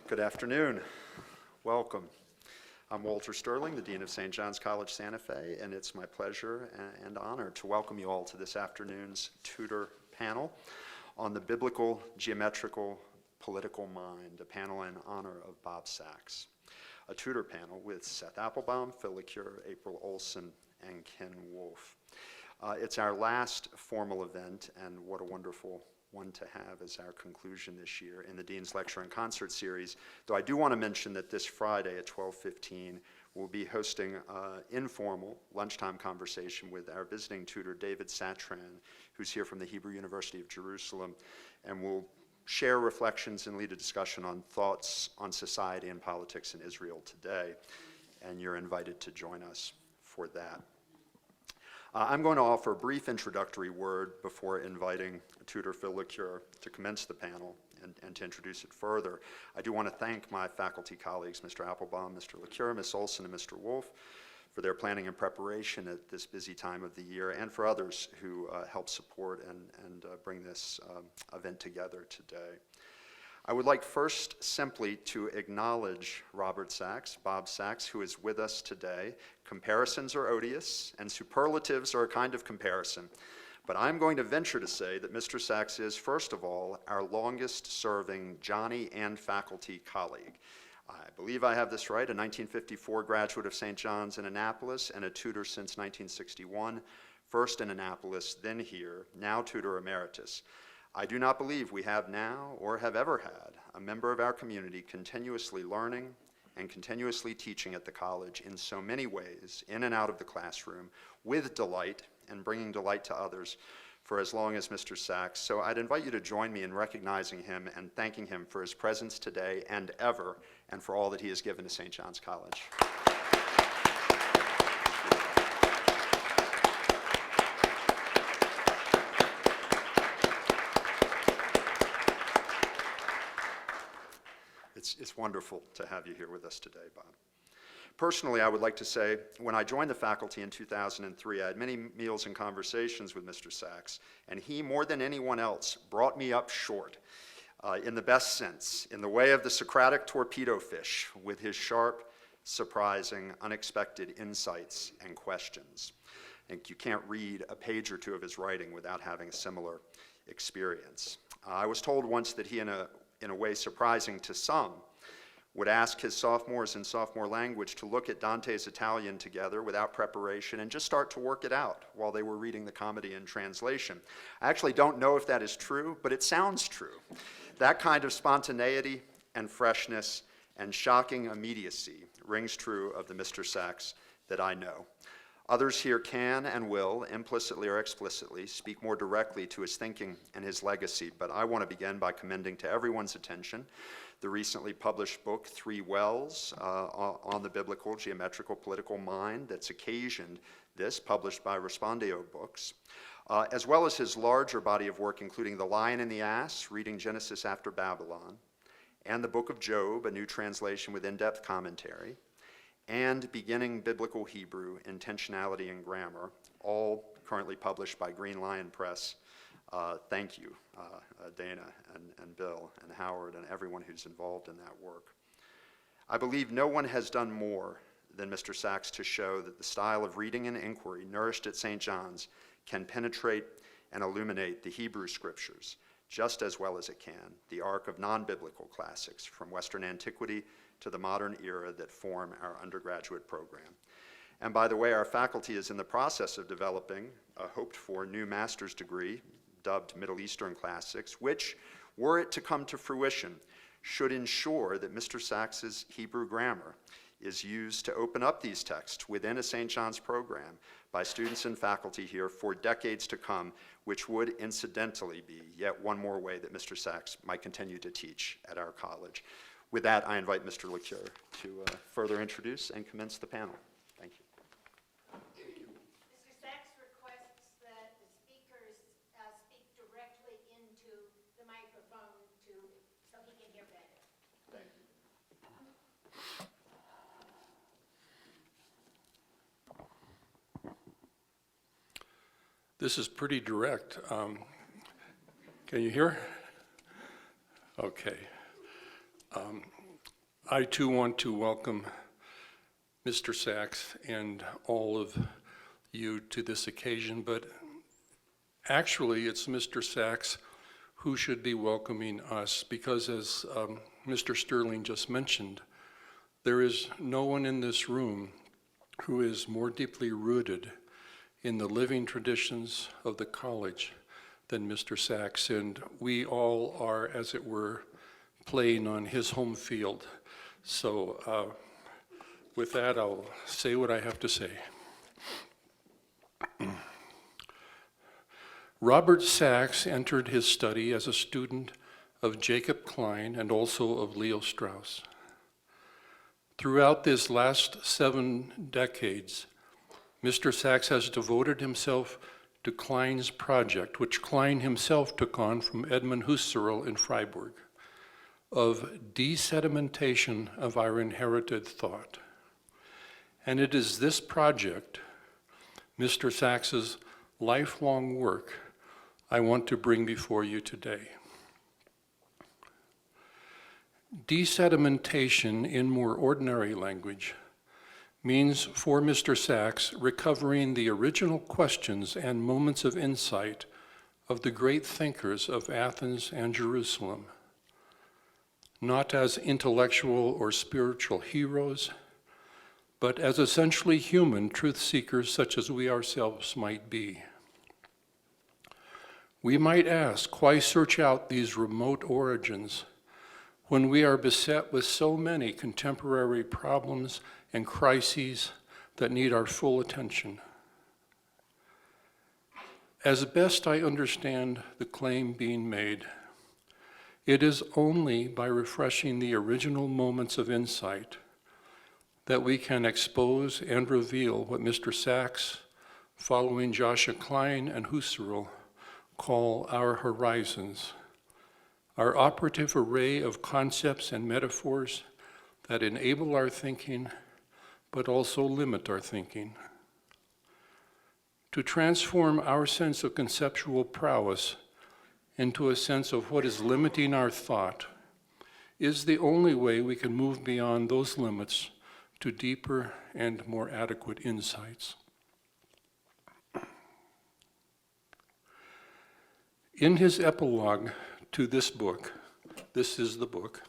Good afternoon. Welcome. I'm Walter Sterling, the Dean of St. John's College, Santa Fe, and it's my pleasure and honor to welcome you all to this afternoon's Tutor panel on the biblical, geometrical, political mind, a panel in honor of Bob Sachs. A Tutor panel with Seth Appelbaum, Phil LeCuyer, April Olsen, and Ken Wolfe. It's our last formal event, and what a wonderful one to have as our conclusion this year in the Dean's Lecture and Concert Series, though I do want to mention that this Friday at 12:15 we'll be hosting an informal lunchtime conversation with our visiting tutor, David Satran, who's here from the Hebrew University of Jerusalem, and we'll share reflections and lead a discussion on thoughts on society and politics in Israel today, and you're invited to join us for that. I'm going to offer a brief introductory word before inviting Tutor Phil LeCuyer to commence the panel and to introduce it further. I do want to thank my faculty colleagues, Mr. Applebaum, Mr. LeCuyer, Ms. Olsen, and Mr. Wolfe, for their planning and preparation at this busy time of the year, and for others who help support and bring this event together today. I would like first simply to acknowledge Robert Sachs, Bob Sachs, who is with us today. Comparisons are odious, and superlatives are a kind of comparison. But I'm going to venture to say that Mr. Sachs is, first of all, our longest-serving Johnny and faculty colleague. I believe I have this right, a 1954 graduate of St. John's in Annapolis and a tutor since 1961, first in Annapolis, then here, now tutor emeritus. I do not believe we have now or have ever had a member of our community continuously learning and continuously teaching at the college in so many ways, in and out of the classroom, with delight and bringing delight to others for as long as Mr. Sachs. So I'd invite you to join me in recognizing him and thanking him for his presence today and ever, and for all that he has given to St. John's College. It's wonderful to have you here with us today, Bob. Personally, I would like to say, when I joined the faculty in 2003, I had many meals and conversations with Mr. Sachs, and he, more than anyone else, brought me up short, in the best sense, in the way of the Socratic torpedo fish, with his sharp, surprising, unexpected insights and questions. I think you can't read a page or two of his writing without having a similar experience. I was told once that he, in a way surprising to some, would ask his sophomores in sophomore language to look at Dante's Italian together without preparation and just start to work it out while they were reading the comedy in translation. I actually don't know if that is true, but it sounds true. That kind of spontaneity and freshness and shocking immediacy rings true of the Mr. Sachs that I know. Others here can and will, implicitly or explicitly, speak more directly to his thinking and his legacy, but I want to begin by commending to everyone's attention the recently published book, Three Wells, on the biblical, geometrical, political mind that's occasioned this, published by Respondeo Books, as well as his larger body of work, including The Lion and the Ass, Reading Genesis After Babylon, and the Book of Job, a new translation with in-depth commentary, and Beginning Biblical Hebrew, Intentionality and Grammar, all currently published by Green Lion Press. Thank you, Dana and Bill and Howard and everyone who's involved in that work. I believe no one has done more than Mr. Sachs to show that the style of reading and inquiry nourished at St. John's can penetrate and illuminate the Hebrew scriptures just as well as it can the arc of non-biblical classics from Western antiquity to the modern era that form our undergraduate program. And by the way, our faculty is in the process of developing a hoped-for new master's degree dubbed Middle Eastern Classics, which, were it to come to fruition, should ensure that Mr. Sachs's Hebrew grammar is used to open up these texts within a St. John's program by students and faculty here for decades to come, which would incidentally be yet one more way that Mr. Sachs might continue to teach at our college. With that, I invite Mr. LeCuyer to further introduce and commence the panel. Thank you. Mr. Sachs requests that the speakers speak directly into the microphone so he can hear better. Thank you. This is pretty direct. Can you hear? Okay. I too want to welcome Mr. Sachs and all of you to this occasion, but actually it's Mr. Sachs who should be welcoming us, because as Mr. Sterling just mentioned, there is no one in this room who is more deeply rooted in the living traditions of the college than Mr. Sachs, and we all are, as it were, playing on his home field. So with that, I'll say what I have to say. Robert Sachs entered his study as a student of Jacob Klein and also of Leo Strauss. Throughout this last 7 decades, Mr. Sachs has devoted himself to Klein's project, which Klein himself took on from Edmund Husserl in Freiburg, of desedimentation of our inherited thought. And it is this project, Mr. Sachs's lifelong work, I want to bring before you today. Desedimentation, in more ordinary language, means for Mr. Sachs recovering the original questions and moments of insight of the great thinkers of Athens and Jerusalem, not as intellectual or spiritual heroes, but as essentially human truth seekers such as we ourselves might be. We might ask, why search out these remote origins when we are beset with so many contemporary problems and crises that need our full attention? As best I understand the claim being made, it is only by refreshing the original moments of insight that we can expose and reveal what Mr. Sachs, following Jacob Klein and Husserl, call our horizons, our operative array of concepts and metaphors that enable our thinking, but also limit our thinking. To transform our sense of conceptual prowess into a sense of what is limiting our thought is the only way we can move beyond those limits to deeper and more adequate insights. In his epilogue to this book, this is the book,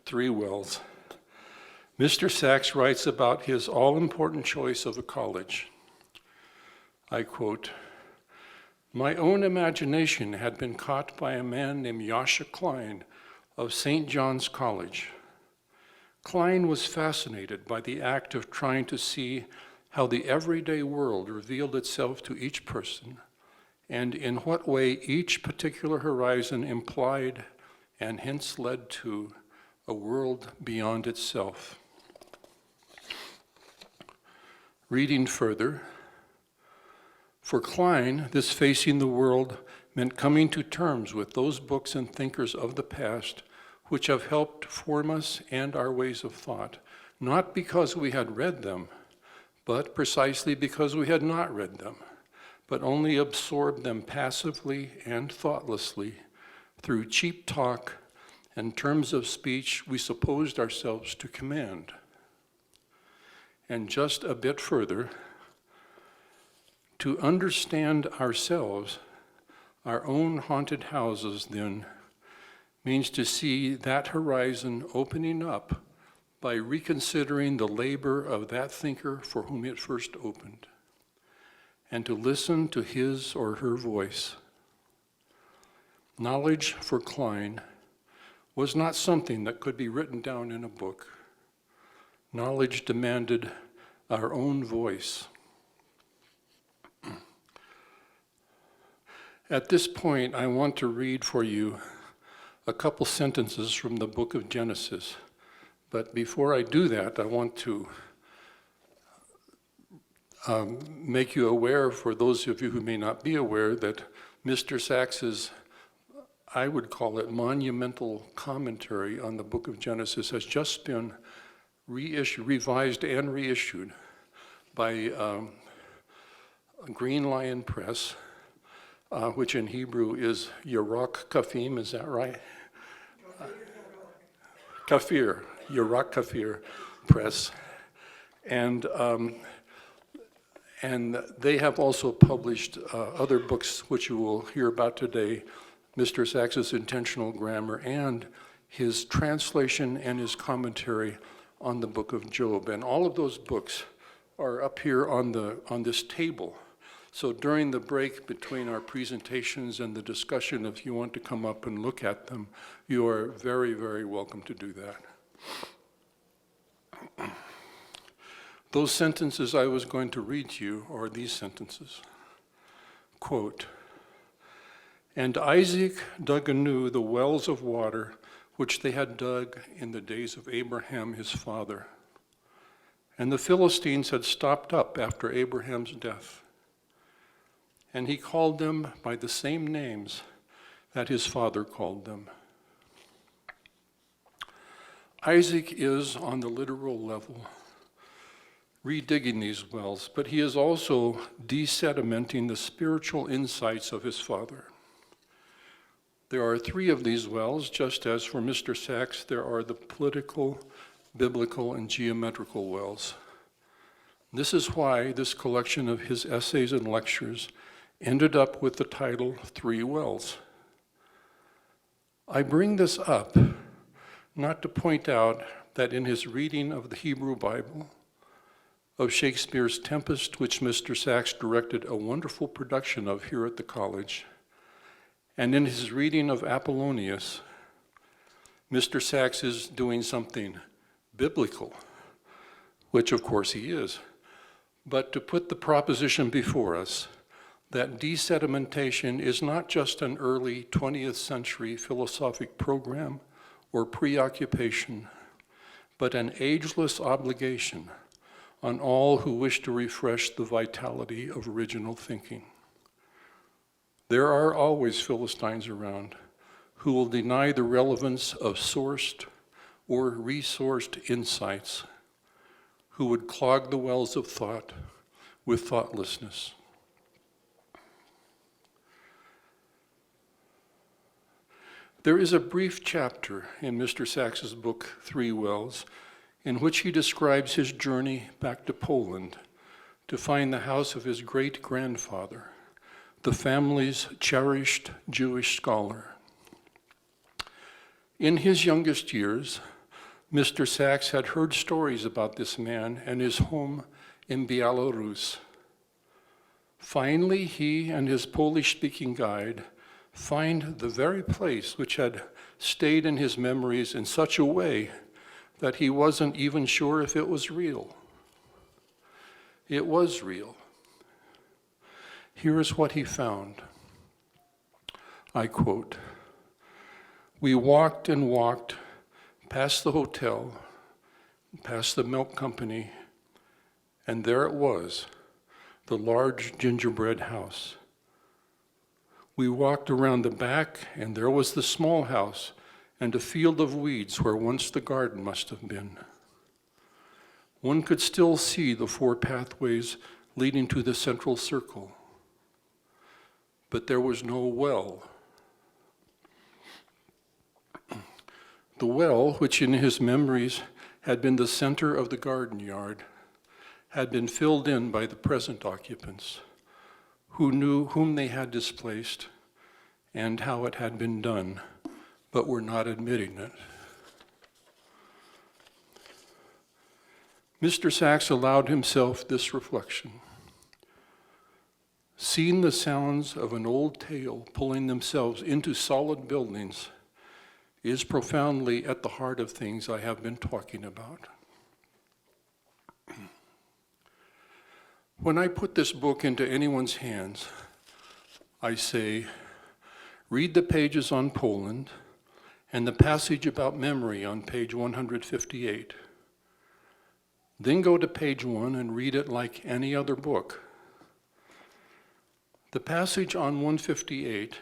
Three Wells, Mr. Sachs writes about his all-important choice of a college. I quote, "My own imagination had been caught by a man named Jacob Klein of St. John's College. Klein was fascinated by the act of trying to see how the everyday world revealed itself to each person, and in what way each particular horizon implied and hence led to a world beyond itself." Reading further, for Klein, this facing the world meant coming to terms with those books and thinkers of the past which have helped form us and our ways of thought, not because we had read them, but precisely because we had not read them, but only absorbed them passively and thoughtlessly through cheap talk and terms of speech we supposed ourselves to command. And just a bit further, to understand ourselves, our own haunted houses, then, means to see that horizon opening up by reconsidering the labor of that thinker for whom it first opened, and to listen to his or her voice. Knowledge for Klein was not something that could be written down in a book. Knowledge demanded our own voice. At this point, I want to read for you a couple sentences from the book of Genesis. But before I do that, I want to make you aware, for those of you who may not be aware, that Mr. Sachs's, I would call it, monumental commentary on the book of Genesis has just been revised and reissued by Green Lion Press, which in Hebrew is Yerok Kafim, is that right? Kafir, Yerakafir Press. And they have also published other books which you will hear about today, Mr. Sacks's Intentional Grammar and his translation and his commentary on the book of Job. And all of those books are up here on this table. So during the break between our presentations and the discussion, if you want to come up and look at them, you are very, very welcome to do that. Those sentences I was going to read to you are these sentences. Quote, "And Isaac dug anew the wells of water which they had dug in the days of Abraham his father. And the Philistines had stopped up after Abraham's death. And he called them by the same names that his father called them." Isaac is, on the literal level, redigging these wells, but he is also desedimenting the spiritual insights of his father. There are 3 of these wells, just as for Mr. Sacks, there are the political, biblical, and geometrical wells. This is why this collection of his essays and lectures ended up with the title, 3 Wells. I bring this up not to point out that in his reading of the Hebrew Bible, of Shakespeare's Tempest, which Mr. Sacks directed a wonderful production of here at the college, and in his reading of Apollonius, Mr. Sacks is doing something biblical, which of course he is, but to put the proposition before us that desedimentation is not just an early 20th century philosophic program or preoccupation, but an ageless obligation on all who wish to refresh the vitality of original thinking. There are always Philistines around who will deny the relevance of sourced or resourced insights, who would clog the wells of thought with thoughtlessness. There is a brief chapter in Mr. Sacks's book, 3 Wells, in which he describes his journey back to Poland to find the house of his great-grandfather, the family's cherished Jewish scholar. In his youngest years, Mr. Sacks had heard stories about this man and his home in Belarus. Finally, he and his Polish-speaking guide find the very place which had stayed in his memories in such a way that he wasn't even sure if it was real. It was real. Here is what he found. I quote, "We walked and walked past the hotel, past the milk company, and there it was, the large gingerbread house. We walked around the back, and there was the small house and a field of weeds where once the garden must have been. One could still see the 4 pathways leading to the central circle, but there was no well. The well, which in his memories had been the center of the garden yard, had been filled in by the present occupants, who knew whom they had displaced and how it had been done, but were not admitting it." Mr. Sacks allowed himself this reflection. Seeing the sounds of an old tale pulling themselves into solid buildings is profoundly at the heart of things I have been talking about. When I put this book into anyone's hands, I say, read the pages on Poland and the passage about memory on page 158. Then go to page 1 and read it like any other book. The passage on 158,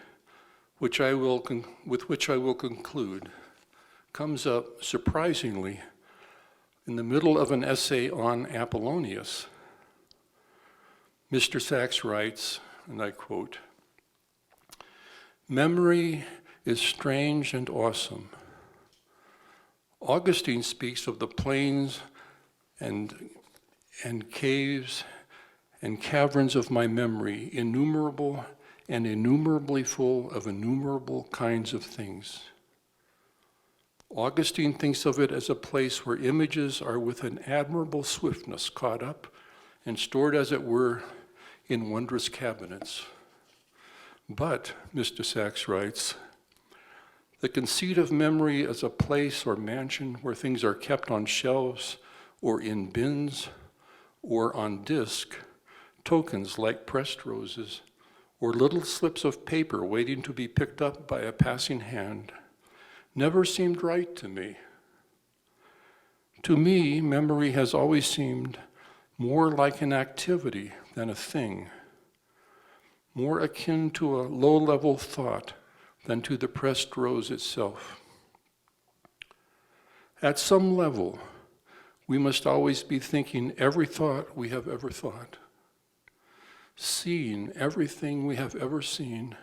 with which I will conclude, comes up surprisingly in the middle of an essay on Apollonius. Mr. Sacks writes, and I quote, "Memory is strange and awesome. Augustine speaks of the plains and caves and caverns of my memory, innumerable and innumerably full of innumerable kinds of things. Augustine thinks of it as a place where images are with an admirable swiftness caught up and stored, as it were, in wondrous cabinets. But, Mr. Sachs writes, the conceit of memory as a place or mansion where things are kept on shelves or in bins or on disc, tokens like pressed roses, or little slips of paper waiting to be picked up by a passing hand, never seemed right to me. To me, memory has always seemed more like an activity than a thing, more akin to a low-level thought than to the pressed rose itself. At some level, we must always be thinking every thought we have ever thought, seeing everything we have ever seen,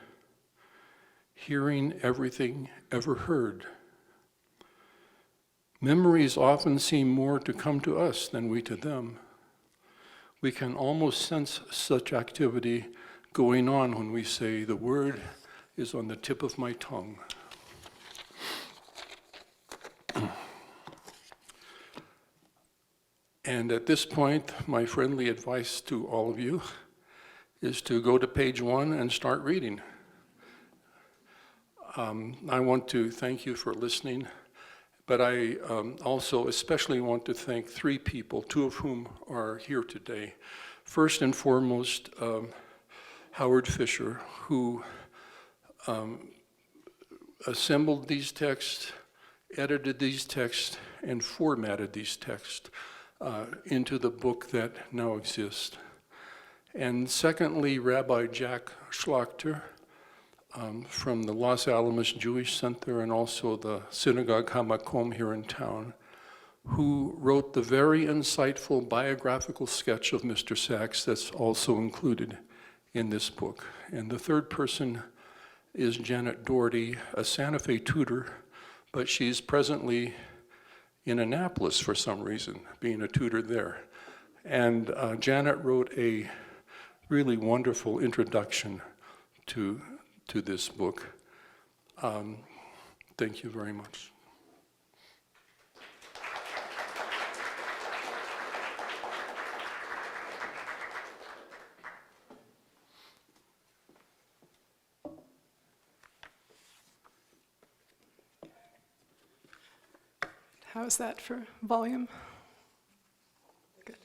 hearing everything ever heard. Memories often seem more to come to us than we to them. We can almost sense such activity going on when we say, the word is on the tip of my tongue. And at this point, my friendly advice to all of you is to go to page 1 and start reading. I want to thank you for listening, but I also especially want to thank 3 people, 2 of whom are here today. First and foremost, Howard Fisher, who assembled these texts, edited these texts, and formatted these texts into the book that now exists. And secondly, Rabbi Jack Schlachter from the Los Alamos Jewish Center and also the Synagogue Hamakom here in town, who wrote the very insightful biographical sketch of Mr. Sachs that's also included in this book. And the third person is Janet Doherty, a Santa Fe tutor, but she's presently in Annapolis for some reason, being a tutor there. And Janet wrote a really wonderful introduction to this book. Thank you very much. How is that for volume? Good.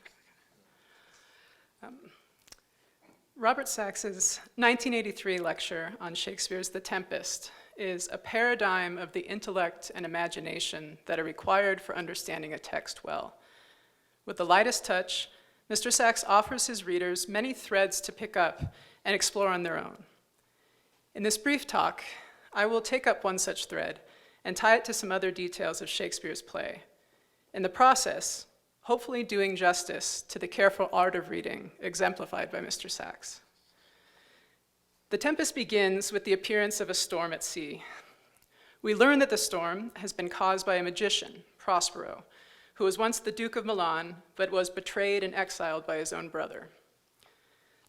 Robert Sachs's 1983 lecture on Shakespeare's The Tempest is a paradigm of the intellect and imagination that are required for understanding a text well. With the lightest touch, Mr. Sachs offers his readers many threads to pick up and explore on their own. In this brief talk, I will take up one such thread and tie it to some other details of Shakespeare's play. In the process, hopefully doing justice to the careful art of reading exemplified by Mr. Sachs. The Tempest begins with the appearance of a storm at sea. We learn that the storm has been caused by a magician, Prospero, who was once the Duke of Milan, but was betrayed and exiled by his own brother.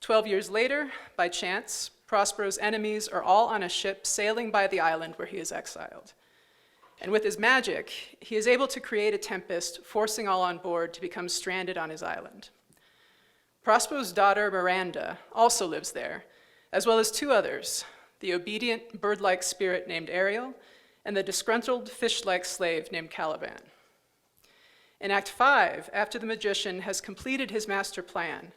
12 years later, by chance, Prospero's enemies are all on a ship sailing by the island where he is exiled. And with his magic, he is able to create a tempest, forcing all on board to become stranded on his island. Prospero's daughter, Miranda, also lives there, as well as 2 others, the obedient bird-like spirit named Ariel, and the disgruntled fish-like slave named Caliban. In Act 5, after the magician has completed his master plan,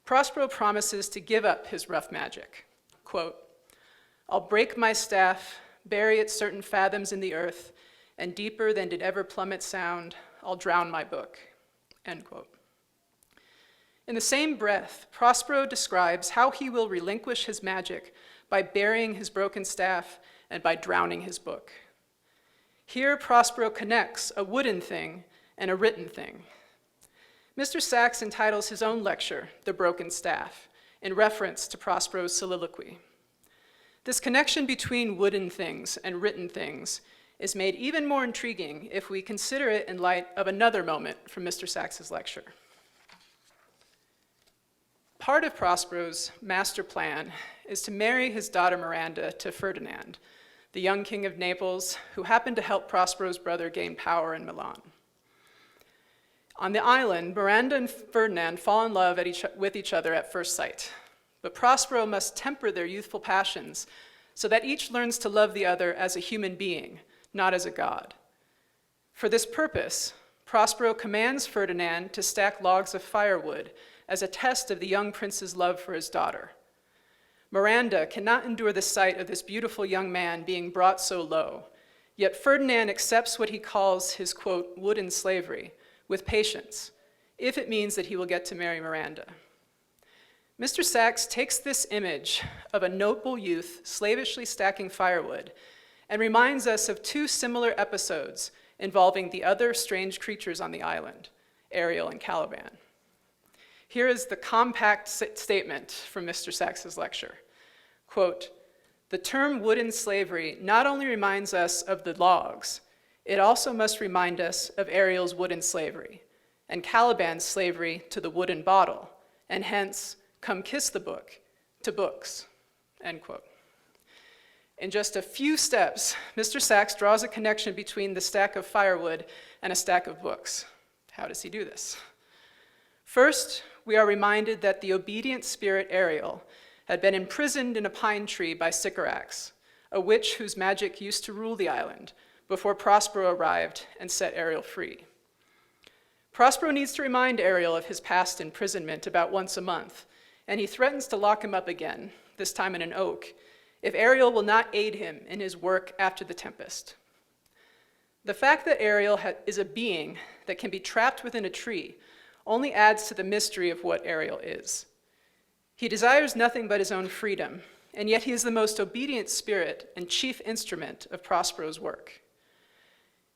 Prospero promises to give up his rough magic. Quote, "I'll break my staff, bury it certain fathoms in the earth, and deeper than did ever plummet sound, I'll drown my book." End quote. In the same breath, Prospero describes how he will relinquish his magic by burying his broken staff and by drowning his book. Here, Prospero connects a wooden thing and a written thing. Mr. Sachs entitles his own lecture, "The Broken Staff," in reference to Prospero's soliloquy. This connection between wooden things and written things is made even more intriguing if we consider it in light of another moment from Mr. Sacks's lecture. Part of Prospero's master plan is to marry his daughter Miranda to Ferdinand, the young king of Naples, who happened to help Prospero's brother gain power in Milan. On the island, Miranda and Ferdinand fall in love with each other at first sight, but Prospero must temper their youthful passions so that each learns to love the other as a human being, not as a god. For this purpose, Prospero commands Ferdinand to stack logs of firewood as a test of the young prince's love for his daughter. Miranda cannot endure the sight of this beautiful young man being brought so low, yet Ferdinand accepts what he calls his, quote, wooden slavery with patience, if it means that he will get to marry Miranda. Mr. Sacks takes this image of a noble youth slavishly stacking firewood and reminds us of two similar episodes involving the other strange creatures on the island, Ariel and Caliban. Here is the compact statement from Mr. Sacks's lecture. Quote, "The term wooden slavery not only reminds us of the logs, it also must remind us of Ariel's wooden slavery and Caliban's slavery to the wooden bottle, and hence, come kiss the book, to books," end quote. In just a few steps, Mr. Sacks draws a connection between the stack of firewood and a stack of books. How does he do this? First, we are reminded that the obedient spirit Ariel had been imprisoned in a pine tree by Sycorax, a witch whose magic used to rule the island, before Prospero arrived and set Ariel free. Prospero needs to remind Ariel of his past imprisonment about once a month, and he threatens to lock him up again, this time in an oak, if Ariel will not aid him in his work after the tempest. The fact that Ariel is a being that can be trapped within a tree only adds to the mystery of what Ariel is. He desires nothing but his own freedom, and yet he is the most obedient spirit and chief instrument of Prospero's work.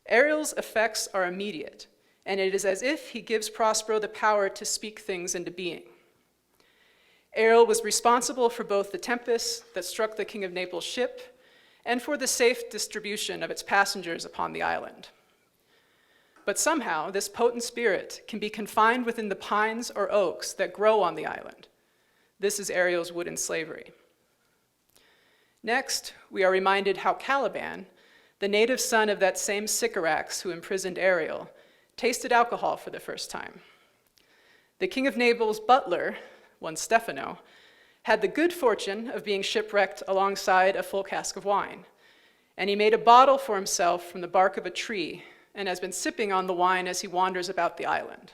Ariel's effects are immediate, and it is as if he gives Prospero the power to speak things into being. Ariel was responsible for both the tempest that struck the King of Naples' ship and for the safe distribution of its passengers upon the island. But somehow, this potent spirit can be confined within the pines or oaks that grow on the island. This is Ariel's wooden slavery. Next, we are reminded how Caliban, the native son of that same Sycorax who imprisoned Ariel, tasted alcohol for the first time. The King of Naples' butler, one Stefano, had the good fortune of being shipwrecked alongside a full cask of wine, and he made a bottle for himself from the bark of a tree and has been sipping on the wine as he wanders about the island.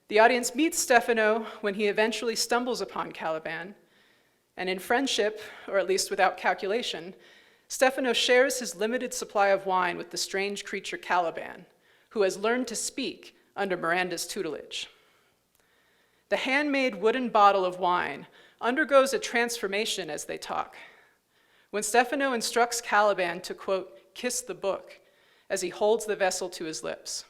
The audience meets Stefano when he eventually stumbles upon Caliban, and in friendship, or at least without calculation, Stefano shares his limited supply of wine with the strange creature Caliban, who has learned to speak under Miranda's tutelage. The handmade wooden bottle of wine undergoes a transformation as they talk. When Stefano instructs Caliban to, quote, kiss the book, as he holds the vessel to his lips.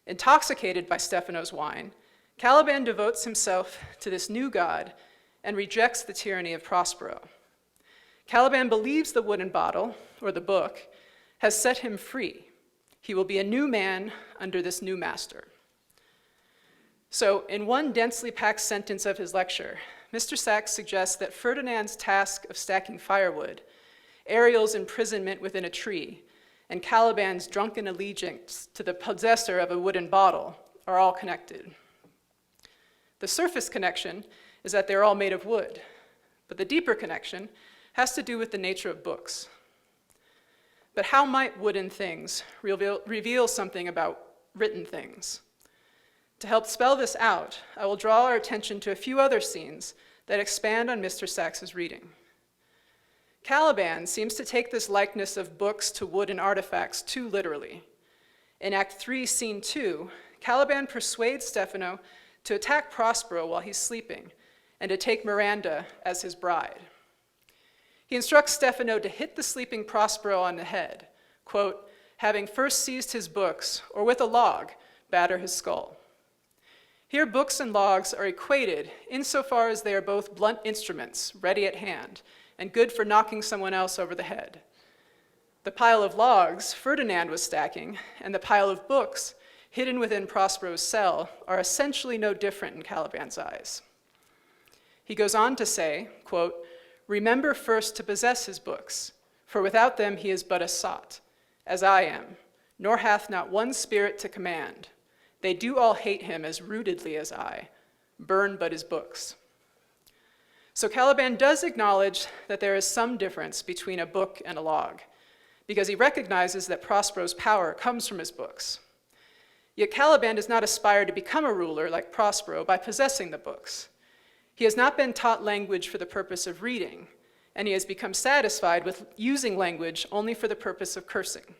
Intoxicated by Stefano's wine, Caliban devotes himself to this new god and rejects the tyranny of Prospero. Caliban believes the wooden bottle, or the book, has set him free. He will be a new man under this new master. So, in one densely packed sentence of his lecture, Mr. Sacks suggests that Ferdinand's task of stacking firewood, Ariel's imprisonment within a tree, and Caliban's drunken allegiance to the possessor of a wooden bottle are all connected. The surface connection is that they're all made of wood, but the deeper connection has to do with the nature of books. But how might wooden things reveal something about written things? To help spell this out, I will draw our attention to a few other scenes that expand on Mr. Sacks's reading. Caliban seems to take this likeness of books to wooden artifacts too literally. In Act 3, Scene 2, Caliban persuades Stefano to attack Prospero while he's sleeping and to take Miranda as his bride. He instructs Stefano to hit the sleeping Prospero on the head, quote, having first seized his books, or with a log, batter his skull. Here, books and logs are equated insofar as they are both blunt instruments, ready at hand, and good for knocking someone else over the head. The pile of logs Ferdinand was stacking and the pile of books hidden within Prospero's cell are essentially no different in Caliban's eyes. He goes on to say, quote, "Remember first to possess his books, for without them he is but a sot, as I am, nor hath not one spirit to command. They do all hate him as rootedly as I, burn but his books." So Caliban does acknowledge that there is some difference between a book and a log, because he recognizes that Prospero's power comes from his books. Yet Caliban does not aspire to become a ruler like Prospero by possessing the books. He has not been taught language for the purpose of reading, and he has become satisfied with using language only for the purpose of cursing.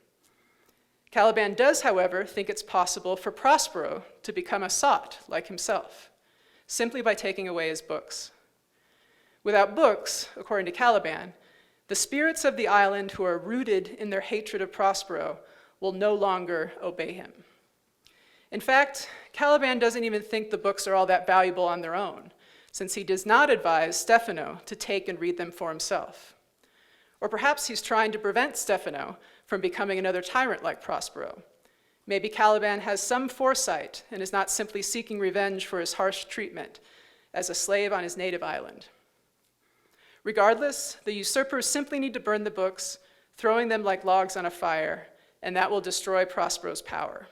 Caliban does, however, think it's possible for Prospero to become a sot like himself, simply by taking away his books. Without books, according to Caliban, the spirits of the island who are rooted in their hatred of Prospero will no longer obey him. In fact, Caliban doesn't even think the books are all that valuable on their own, since he does not advise Stefano to take and read them for himself. Or perhaps he's trying to prevent Stefano from becoming another tyrant like Prospero. Maybe Caliban has some foresight and is not simply seeking revenge for his harsh treatment as a slave on his native island. Regardless, the usurpers simply need to burn the books, throwing them like logs on a fire, and that will destroy Prospero's power.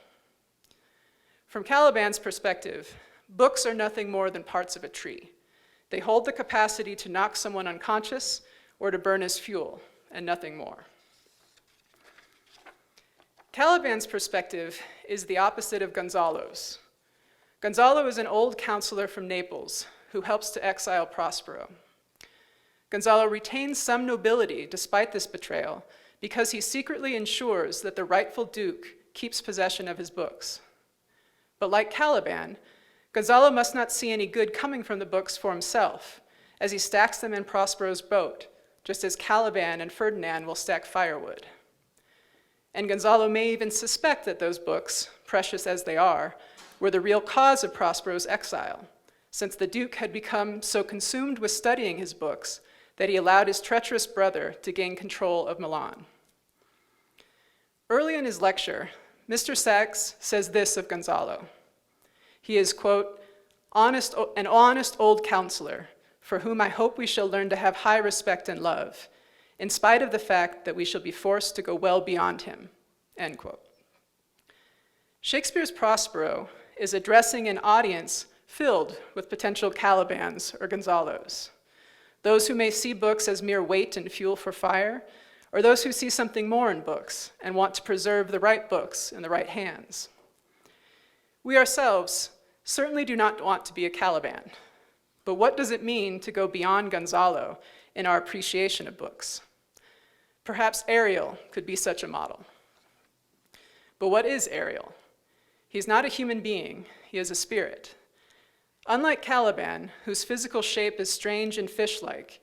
From Caliban's perspective, books are nothing more than parts of a tree. They hold the capacity to knock someone unconscious or to burn as fuel, and nothing more. Caliban's perspective is the opposite of Gonzalo's. Gonzalo is an old counselor from Naples who helps to exile Prospero. Gonzalo retains some nobility despite this betrayal because he secretly ensures that the rightful duke keeps possession of his books. But like Caliban, Gonzalo must not see any good coming from the books for himself, as he stacks them in Prospero's boat, just as Caliban and Ferdinand will stack firewood. And Gonzalo may even suspect that those books, precious as they are, were the real cause of Prospero's exile, since the duke had become so consumed with studying his books that he allowed his treacherous brother to gain control of Milan. Early in his lecture, Mr. Sachs says this of Gonzalo. He is, quote, an honest old counselor, for whom I hope we shall learn to have high respect and love, in spite of the fact that we shall be forced to go well beyond him, end quote. Shakespeare's Prospero is addressing an audience filled with potential Calibans or Gonzalos, those who may see books as mere weight and fuel for fire, or those who see something more in books and want to preserve the right books in the right hands. We ourselves certainly do not want to be a Caliban, but what does it mean to go beyond Gonzalo in our appreciation of books? Perhaps Ariel could be such a model. But what is Ariel? He's not a human being, he is a spirit. Unlike Caliban, whose physical shape is strange and fish-like,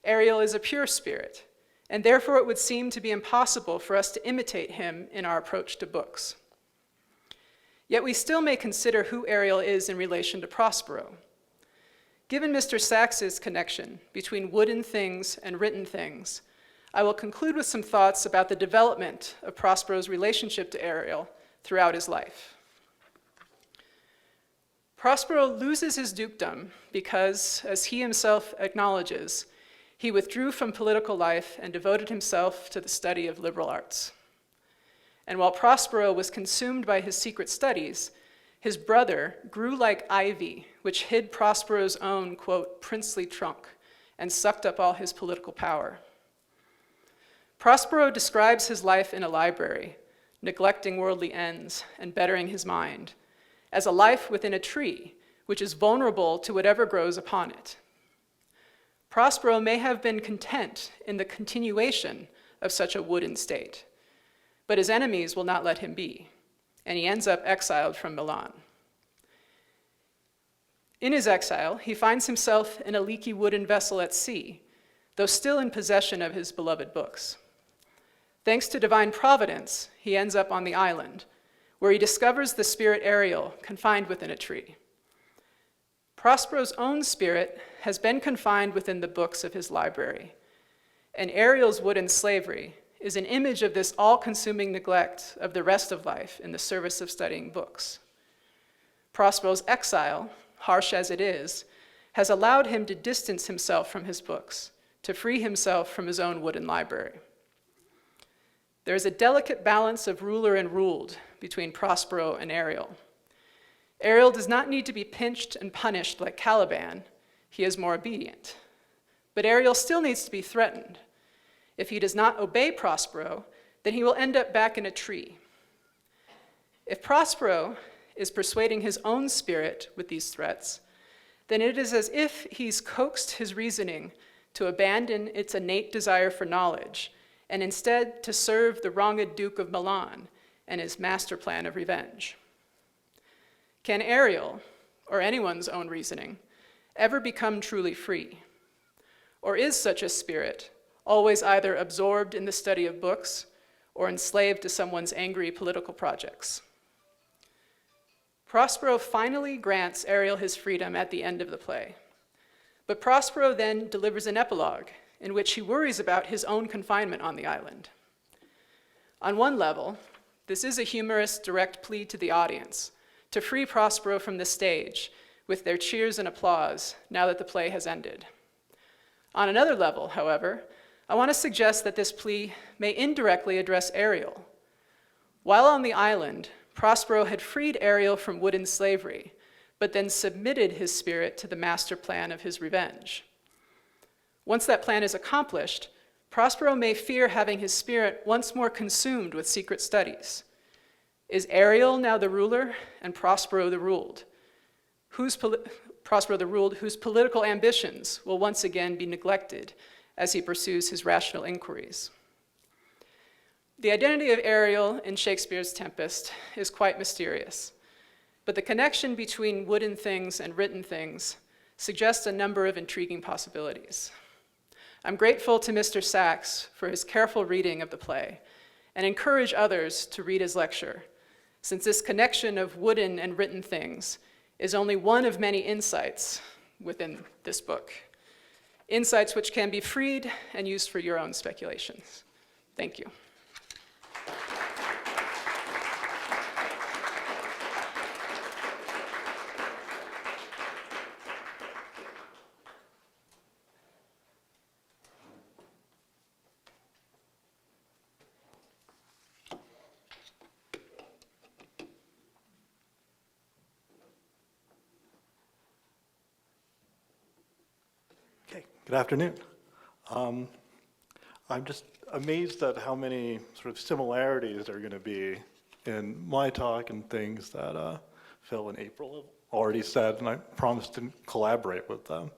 Ariel is a pure spirit, and therefore it would seem to be impossible for us to imitate him in our approach to books. Yet we still may consider who Ariel is in relation to Prospero. Given Mr. Sachs's connection between wooden things and written things, I will conclude with some thoughts about the development of Prospero's relationship to Ariel throughout his life. Prospero loses his dukedom because, as he himself acknowledges, he withdrew from political life and devoted himself to the study of liberal arts. And while Prospero was consumed by his secret studies, his brother grew like ivy, which hid Prospero's own, quote, princely trunk, and sucked up all his political power. Prospero describes his life in a library, neglecting worldly ends and bettering his mind, as a life within a tree, which is vulnerable to whatever grows upon it. Prospero may have been content in the continuation of such a wooden state, but his enemies will not let him be, and he ends up exiled from Milan. In his exile, he finds himself in a leaky wooden vessel at sea, though still in possession of his beloved books. Thanks to divine providence, he ends up on the island, where he discovers the spirit Ariel confined within a tree. Prospero's own spirit has been confined within the books of his library, and Ariel's wooden slavery is an image of this all-consuming neglect of the rest of life in the service of studying books. Prospero's exile, harsh as it is, has allowed him to distance himself from his books, to free himself from his own wooden library. There is a delicate balance of ruler and ruled between Prospero and Ariel. Ariel does not need to be pinched and punished like Caliban. He is more obedient. But Ariel still needs to be threatened. If he does not obey Prospero, then he will end up back in a tree. If Prospero is persuading his own spirit with these threats, then it is as if he's coaxed his reasoning to abandon its innate desire for knowledge and instead to serve the wronged Duke of Milan and his master plan of revenge. Can Ariel, or anyone's own reasoning, ever become truly free? Or is such a spirit always either absorbed in the study of books or enslaved to someone's angry political projects? Prospero finally grants Ariel his freedom at the end of the play. But Prospero then delivers an epilogue in which he worries about his own confinement on the island. On one level, this is a humorous, direct plea to the audience to free Prospero from the stage with their cheers and applause now that the play has ended. On another level, however, I want to suggest that this plea may indirectly address Ariel. While on the island, Prospero had freed Ariel from wooden slavery, but then submitted his spirit to the master plan of his revenge. Once that plan is accomplished, Prospero may fear having his spirit once more consumed with secret studies. Is Ariel now the ruler and Prospero the ruled? Prospero the ruled, whose political ambitions will once again be neglected as he pursues his rational inquiries. The identity of Ariel in Shakespeare's Tempest is quite mysterious, but the connection between wooden things and written things suggests a number of intriguing possibilities. I'm grateful to Mr. Sachs for his careful reading of the play and encourage others to read his lecture, since this connection of wooden and written things is only one of many insights within this book, insights which can be freed and used for your own speculations. Thank you. Okay, good afternoon. I'm just amazed at how many sort of similarities there are going to be in my talk and things that Phil and April have already said, and I promised to collaborate with them.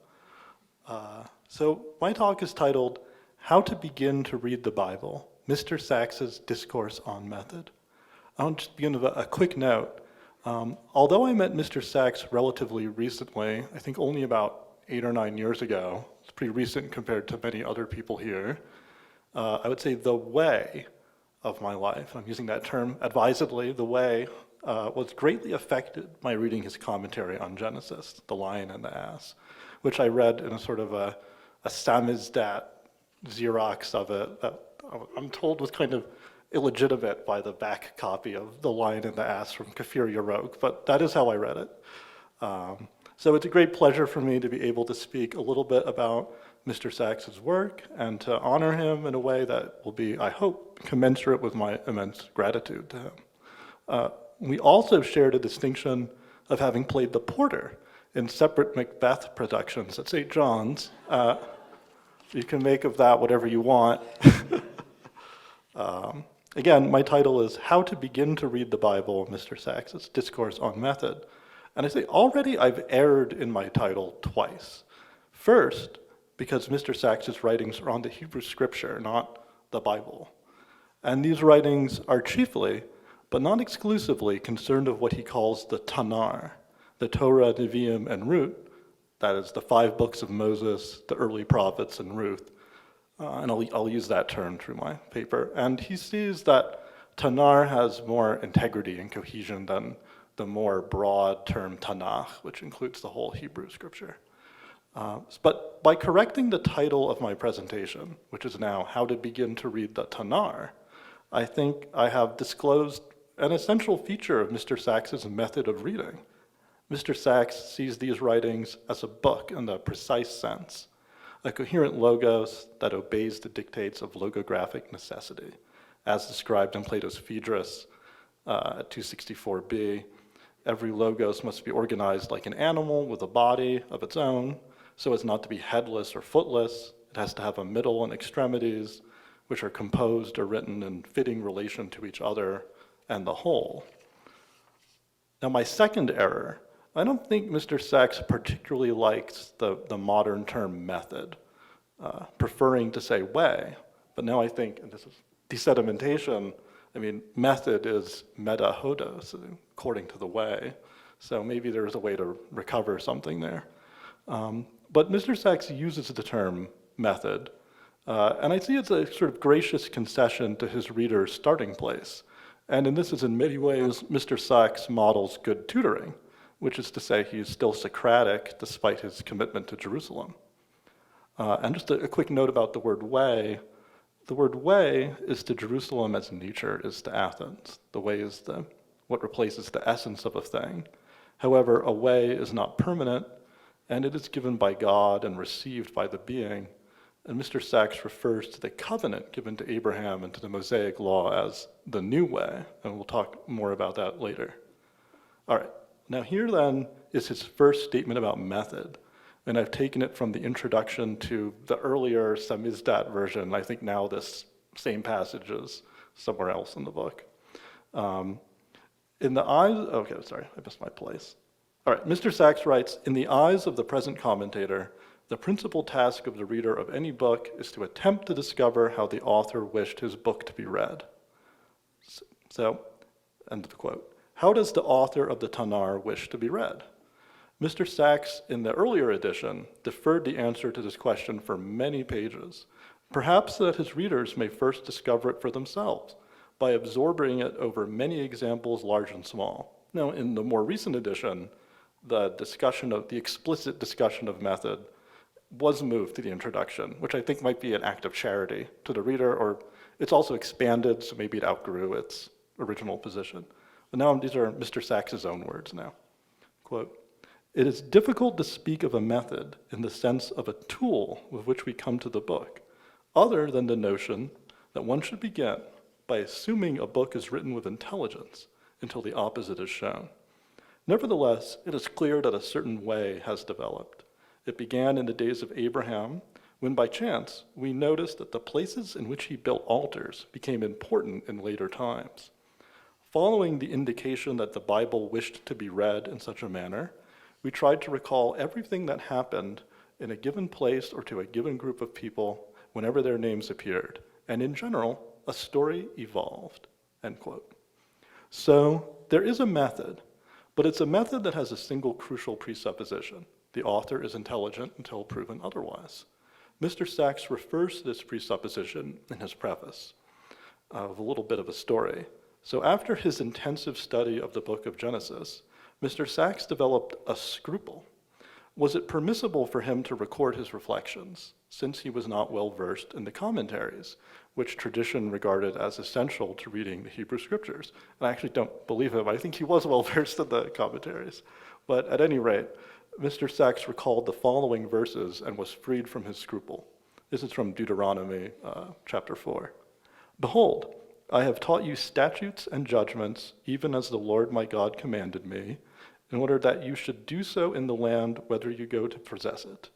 So my talk is titled, How to Begin to Read the Bible, Mr. Sachs's Discourse on Method. I'll just begin with a quick note. Although I met Mr. Sachs relatively recently, I think only about 8 or 9 years ago, it's pretty recent compared to many other people here, I would say the way of my life, I'm using that term advisedly, the way was greatly affected by reading his commentary on Genesis, The Lion and the Ass, which I read in a sort of a samizdat Xerox of it that I'm told was kind of illegitimate by the back copy of The Lion and the Ass from Kafir Yarok, but that is how I read it. So it's a great pleasure for me to be able to speak a little bit about Mr. Sachs's work and to honor him in a way that will be, I hope, commensurate with my immense gratitude to him. We also shared a distinction of having played the porter in separate Macbeth productions at St. John's. You can make of that whatever you want. Again, my title is How to Begin to Read the Bible, Mr. Sachs's Discourse on Method. And I say already I've erred in my title twice. First, because Mr. Sachs's writings are on the Hebrew scripture, not the Bible. And these writings are chiefly, but not exclusively, concerned with what he calls the Tanar, the Torah, Nevi'im, and Ruth. That is the 5 books of Moses, the early prophets, and Ruth. And I'll use that term through my paper. And he sees that Tanar has more integrity and cohesion than the more broad term Tanakh, which includes the whole Hebrew scripture. But by correcting the title of my presentation, which is now How to Begin to Read the Tutor, I think I have disclosed an essential feature of Mr. Sacks's method of reading. Mr. Sacks sees these writings as a book in the precise sense, a coherent logos that obeys the dictates of logographic necessity, as described in Plato's Phaedrus at 264b. Every logos must be organized like an animal with a body of its own, so as not to be headless or footless. It has to have a middle and extremities, which are composed or written in fitting relation to each other and the whole. Now, my second error, I don't think Mr. Sacks particularly likes the modern term method, preferring to say way, but now I think, and this is desedimentation, I mean, method is meta hodos, according to the way, so maybe there's a way to recover something there. But Mr. Sacks uses the term method, and I see it's a sort of gracious concession to his reader's starting place. And this is in many ways, Mr. Sacks models good tutoring, which is to say he's still Socratic despite his commitment to Jerusalem. And just a quick note about the word way. The word way is to Jerusalem as nature is to Athens. The way is what replaces the essence of a thing. However, a way is not permanent, and it is given by God and received by the being. And Mr. Sacks refers to the covenant given to Abraham and to the Mosaic law as the new way, and we'll talk more about that later. All right, now here then is his first statement about method, and I've taken it from the introduction to the earlier samizdat version. I think now this same passage is somewhere else in the book. In the eyes, okay, sorry, I missed my place. All right, Mr. Sacks writes, in the eyes of the present commentator, the principal task of the reader of any book is to attempt to discover how the author wished his book to be read. So, end of the quote. How does the author of the Tutor wish to be read? Mr. Sacks, in the earlier edition, deferred the answer to this question for many pages, perhaps so that his readers may first discover it for themselves by absorbing it over many examples, large and small. Now, in the more recent edition, the explicit discussion of method was moved to the introduction, which I think might be an act of charity to the reader, or it's also expanded, so maybe it outgrew its original position. But now these are Mr. Sacks's own words now. Quote, it is difficult to speak of a method in the sense of a tool with which we come to the book, other than the notion that one should begin by assuming a book is written with intelligence until the opposite is shown. Nevertheless, it is clear that a certain way has developed. It began in the days of Abraham, when by chance we noticed that the places in which he built altars became important in later times. Following the indication that the Bible wished to be read in such a manner, we tried to recall everything that happened in a given place or to a given group of people whenever their names appeared. And in general, a story evolved, end quote. So there is a method, but it's a method that has a single crucial presupposition. The author is intelligent until proven otherwise. Mr. Sacks refers to this presupposition in his preface of a little bit of a story. So after his intensive study of the book of Genesis, Mr. Sacks developed a scruple. Was it permissible for him to record his reflections, since he was not well versed in the commentaries, which tradition regarded as essential to reading the Hebrew scriptures? And I actually don't believe him. I think he was well versed in the commentaries. But at any rate, Mr. Sacks recalled the following verses and was freed from his scruple. This is from Deuteronomy chapter 4. Behold, I have taught you statutes and judgments, even as the Lord my God commanded me, in order that you should do so in the land whether you go to possess it.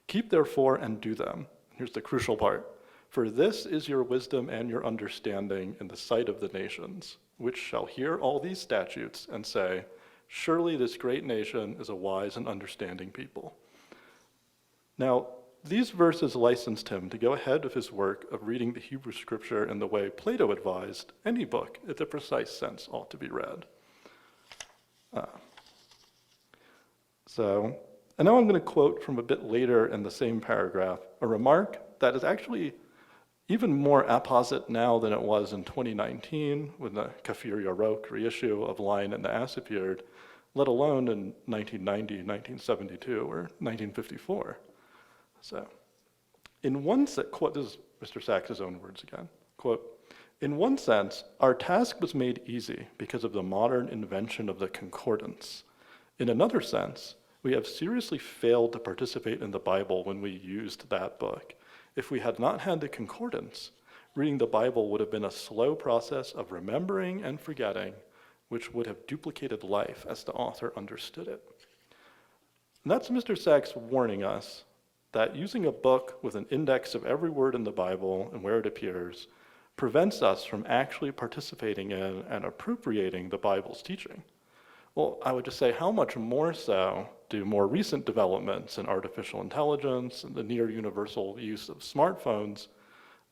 Keep therefore and do them. Here's the crucial part. For this is your wisdom and your understanding in the sight of the nations, which shall hear all these statutes and say, surely this great nation is a wise and understanding people. Now, these verses licensed him to go ahead of his work of reading the Hebrew scripture in the way Plato advised any book in the precise sense ought to be read. And now I'm going to quote from a bit later in the same paragraph, a remark that is actually even more apposite now than it was in 2019 when the Kafir Yarok reissue of Lion and the Ass appeared. let alone in 1990, 1972, or 1954. So, in one sense, quote, this is Mr. Sachs's own words again, quote, "In one sense, our task was made easy because of the modern invention of the concordance. In another sense, we have seriously failed to participate in the Bible when we used that book. If we had not had the concordance, reading the Bible would have been a slow process of remembering and forgetting, which would have duplicated life as the author understood it." And that's Mr. Sachs warning us that using a book with an index of every word in the Bible and where it appears prevents us from actually participating in and appropriating the Bible's teaching. Well, I would just say, how much more so do more recent developments in artificial intelligence and the near universal use of smartphones,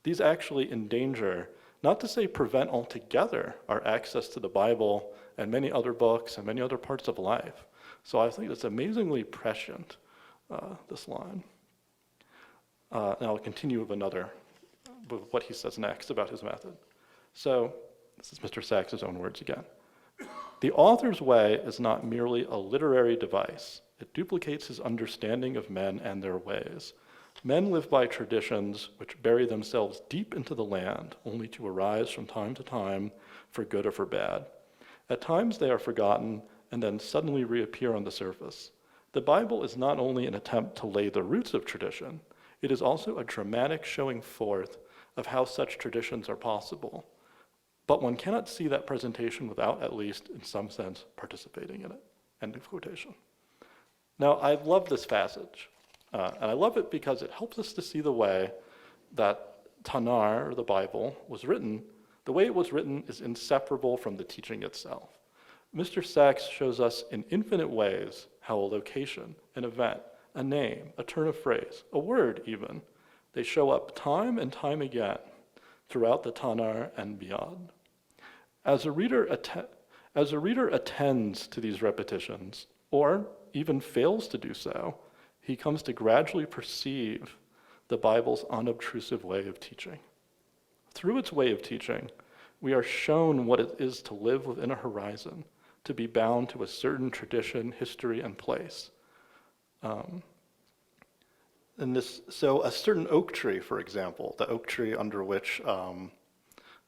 these actually endanger, not to say prevent altogether, our access to the Bible and many other books and many other parts of life. So I think it's amazingly prescient, this line. Now I'll continue with what he says next about his method. So this is Mr. Sachs's own words again. "The author's way is not merely a literary device. It duplicates his understanding of men and their ways. Men live by traditions which bury themselves deep into the land, only to arise from time to time for good or for bad. At times they are forgotten and then suddenly reappear on the surface. The Bible is not only an attempt to lay the roots of tradition, it is also a dramatic showing forth of how such traditions are possible. But one cannot see that presentation without, at least in some sense, participating in it." End of quotation. Now, I love this passage, and I love it because it helps us to see the way that Tanakh, or the Bible, was written. The way it was written is inseparable from the teaching itself. Mr. Sachs shows us in infinite ways how a location, an event, a name, a turn of phrase, a word even, they show up time and time again throughout the Tanakh and beyond. As a reader attends to these repetitions, or even fails to do so, he comes to gradually perceive the Bible's unobtrusive way of teaching. Through its way of teaching, we are shown what it is to live within a horizon, to be bound to a certain tradition, history, and place. So a certain oak tree, for example, the oak tree under which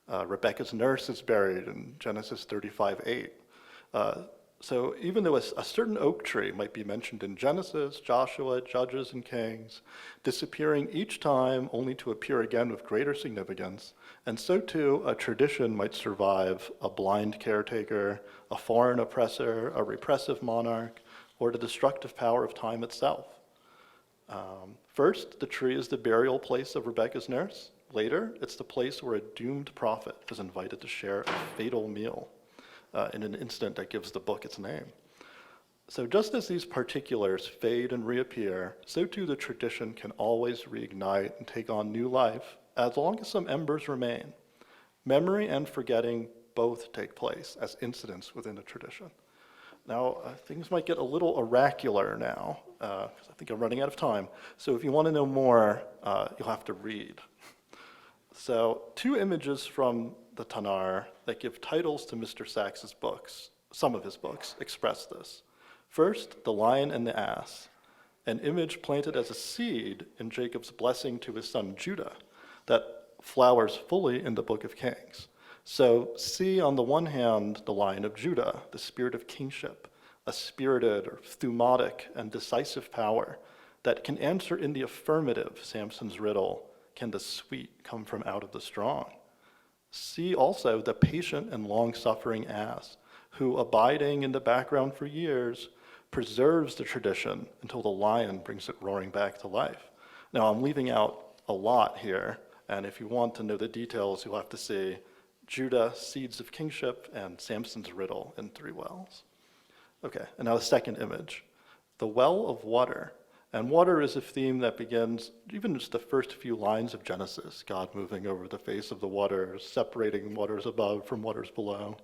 Rebecca's nurse is buried in Genesis 35:8. So even though a certain oak tree might be mentioned in Genesis, Joshua, Judges, and Kings, disappearing each time only to appear again with greater significance, and so too a tradition might survive a blind caretaker, a foreign oppressor, a repressive monarch, or the destructive power of time itself. First, the tree is the burial place of Rebecca's nurse. Later, it's the place where a doomed prophet is invited to share a fatal meal in an incident that gives the book its name. So just as these particulars fade and reappear, so too the tradition can always reignite and take on new life as long as some embers remain. Memory and forgetting both take place as incidents within a tradition. Now, things might get a little oracular now, because I think I'm running out of time. So if you want to know more, you'll have to read. So 2 images from the Tanakh that give titles to Mr. Sachs's books, some of his books, express this. First, the lion and the ass, an image planted as a seed in Jacob's blessing to his son Judah that flowers fully in the book of Kings. So see on the one hand the Lion of Judah, the spirit of kingship, a spirited or thumatic and decisive power that can answer in the affirmative Samson's riddle, can the sweet come from out of the strong? See also the patient and long-suffering ass, who, abiding in the background for years, preserves the tradition until the lion brings it roaring back to life. Now, I'm leaving out a lot here, and if you want to know the details, you'll have to see Judah, Seeds of Kingship, and Samson's Riddle in 3 wells. Okay, and now the second image, the well of water. And water is a theme that begins even just the first few lines of Genesis, God moving over the face of the waters, separating waters above from waters below.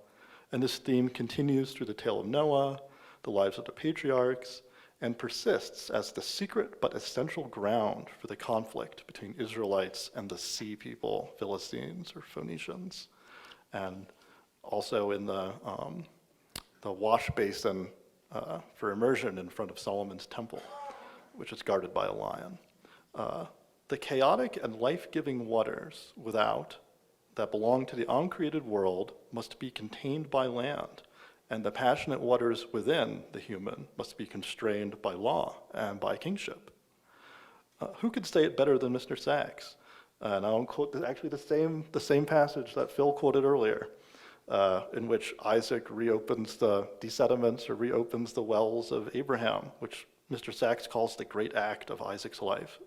And this theme continues through the tale of Noah, the lives of the patriarchs, and persists as the secret but essential ground for the conflict between Israelites and the sea people, Philistines or Phoenicians. And also in the wash basin for immersion in front of Solomon's temple, which is guarded by a lion. The chaotic and life-giving waters without that belong to the uncreated world must be contained by land, and the passionate waters within the human must be constrained by law and by kingship. Who could say it better than Mr. Sachs? And I'll quote actually the same passage that Phil quoted earlier, in which Isaac reopens the desediments or reopens the wells of Abraham, which Mr. Sachs calls the great act of Isaac's life,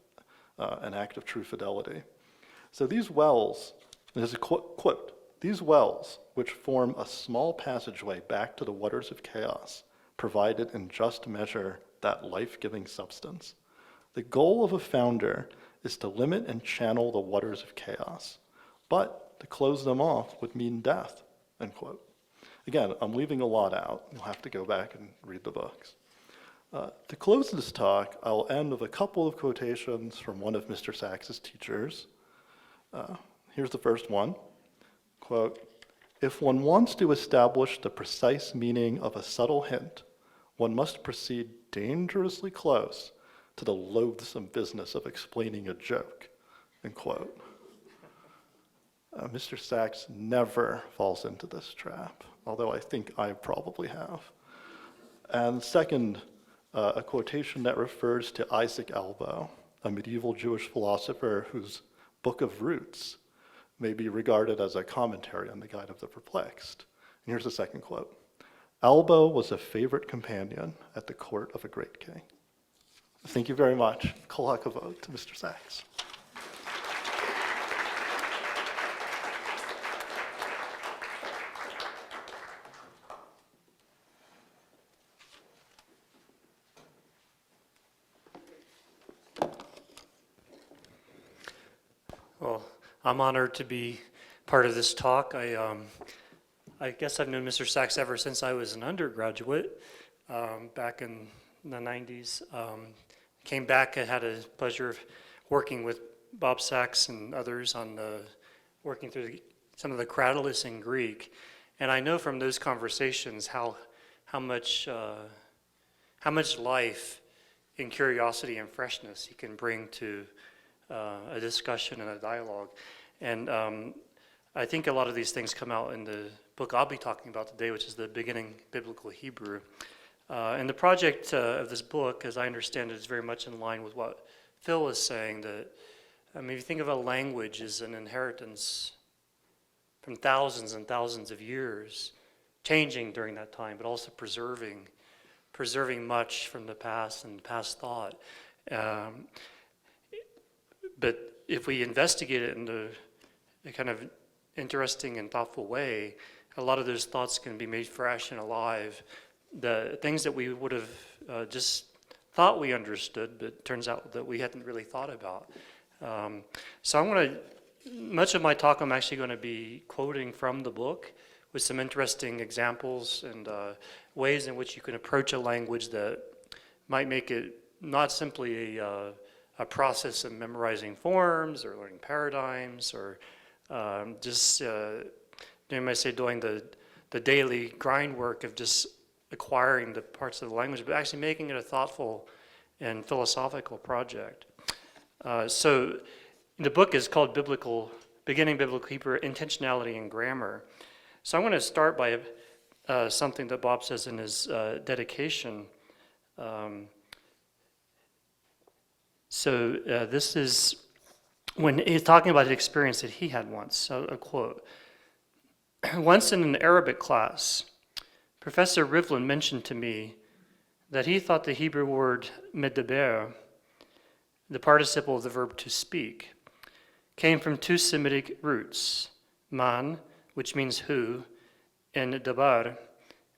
an act of true fidelity. So these wells, and there's a quote, these wells, which form a small passageway back to the waters of chaos, provided in just measure that life-giving substance. The goal of a founder is to limit and channel the waters of chaos, but to close them off would mean death, end quote. Again, I'm leaving a lot out. You'll have to go back and read the books. To close this talk, I'll end with a couple of quotations from one of Mr. Sachs's teachers. Here's the first one. Quote, "If one wants to establish the precise meaning of a subtle hint, one must proceed dangerously close to the loathsome business of explaining a joke," end quote. Mr. Sachs never falls into this trap, although I think I probably have. And second, a quotation that refers to Isaac Elbow, a medieval Jewish philosopher whose Book of Roots may be regarded as a commentary on the Guide of the Perplexed. And here's the second quote. "Elbow was a favorite companion at the court of a great king." Thank you very much. Kol hakavod to Mr. Sachs. Well, I'm honored to be part of this talk. I guess I've known Mr. Sachs ever since I was an undergraduate back in the 90s. Came back and had a pleasure of working with Bob Sachs and others on working through some of the Cratylus in Greek. And I know from those conversations how much life and curiosity and freshness he can bring to a discussion and a dialogue. And I think a lot of these things come out in the book I'll be talking about today, which is the Beginning Biblical Hebrew. And the project of this book, as I understand it, is very much in line with what Phil was saying, that, I mean, if you think of a language as an inheritance from thousands and thousands of years, changing during that time, but also preserving much from the past and past thought. But if we investigate it in a kind of interesting and thoughtful way, a lot of those thoughts can be made fresh and alive. The things that we would have just thought we understood, but it turns out that we hadn't really thought about. So much of my talk I'm actually going to be quoting from the book with some interesting examples and ways in which you can approach a language that might make it not simply a process of memorizing forms or learning paradigms or just, you might say, doing the daily grind work of just acquiring the parts of the language, but actually making it a thoughtful and philosophical project. So the book is called Beginning Biblical Hebrew, Intentionality and Grammar. So I'm going to start by something that Bob says in his dedication. This is when he's talking about the experience that he had once. So a quote. "Once in an Arabic class, Professor Rivlin mentioned to me that he thought the Hebrew word medaber, the participle of the verb to speak, came from two Semitic roots, man, which means who, and dabar,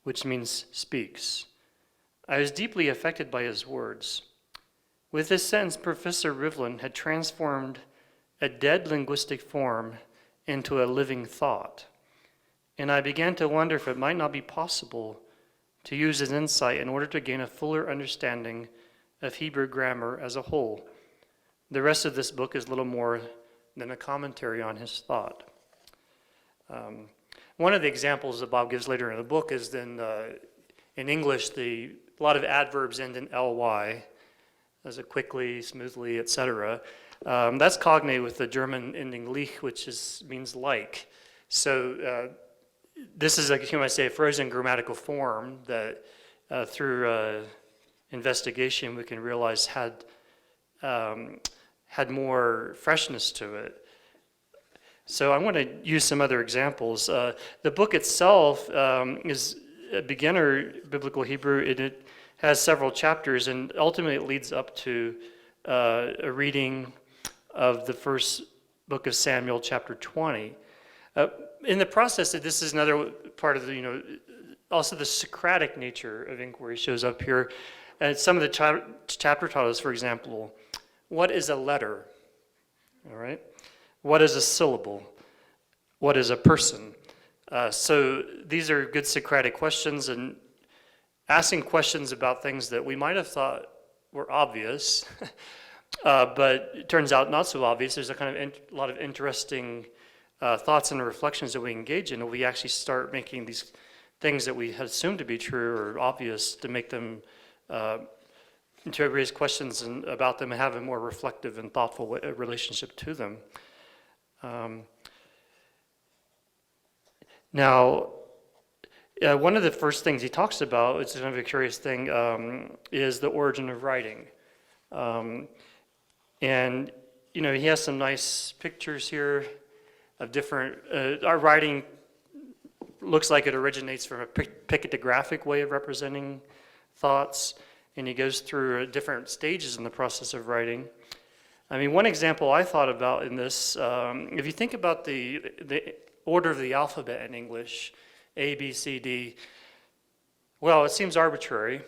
which means speaks. I was deeply affected by his words. With this sentence, Professor Rivlin had transformed a dead linguistic form into a living thought, and I began to wonder if it might not be possible to use his insight in order to gain a fuller understanding of Hebrew grammar as a whole. The rest of this book is little more than a commentary on his thought." One of the examples that Bob gives later in the book is then in English, a lot of adverbs end in ly, as a quickly, smoothly, etc. That's cognate with the German ending lich, which means like. So this is, like you might say, a frozen grammatical form that through investigation we can realize had more freshness to it. So I want to use some other examples. The book itself is a beginner biblical Hebrew. It has several chapters, and ultimately it leads up to a reading of the first book of Samuel, chapter 20. In the process, this is another part of the, also the Socratic nature of inquiry shows up here. And some of the chapter titles, for example, what is a letter? All right. What is a syllable? What is a person? So these are good Socratic questions, and asking questions about things that we might have thought were obvious, but it turns out not so obvious. There's a kind of a lot of interesting thoughts and reflections that we engage in, and we actually start making these things that we had assumed to be true or obvious to make them to raise questions about them and have a more reflective and thoughtful relationship to them. Now, one of the first things he talks about, it's kind of a curious thing, is the origin of writing. And, he has some nice pictures here of different, our writing looks like it originates from a pictographic way of representing thoughts, and he goes through different stages in the process of writing. I mean, one example I thought about in this, if you think about the order of the alphabet in English, A, B, C, D, well, it seems arbitrary.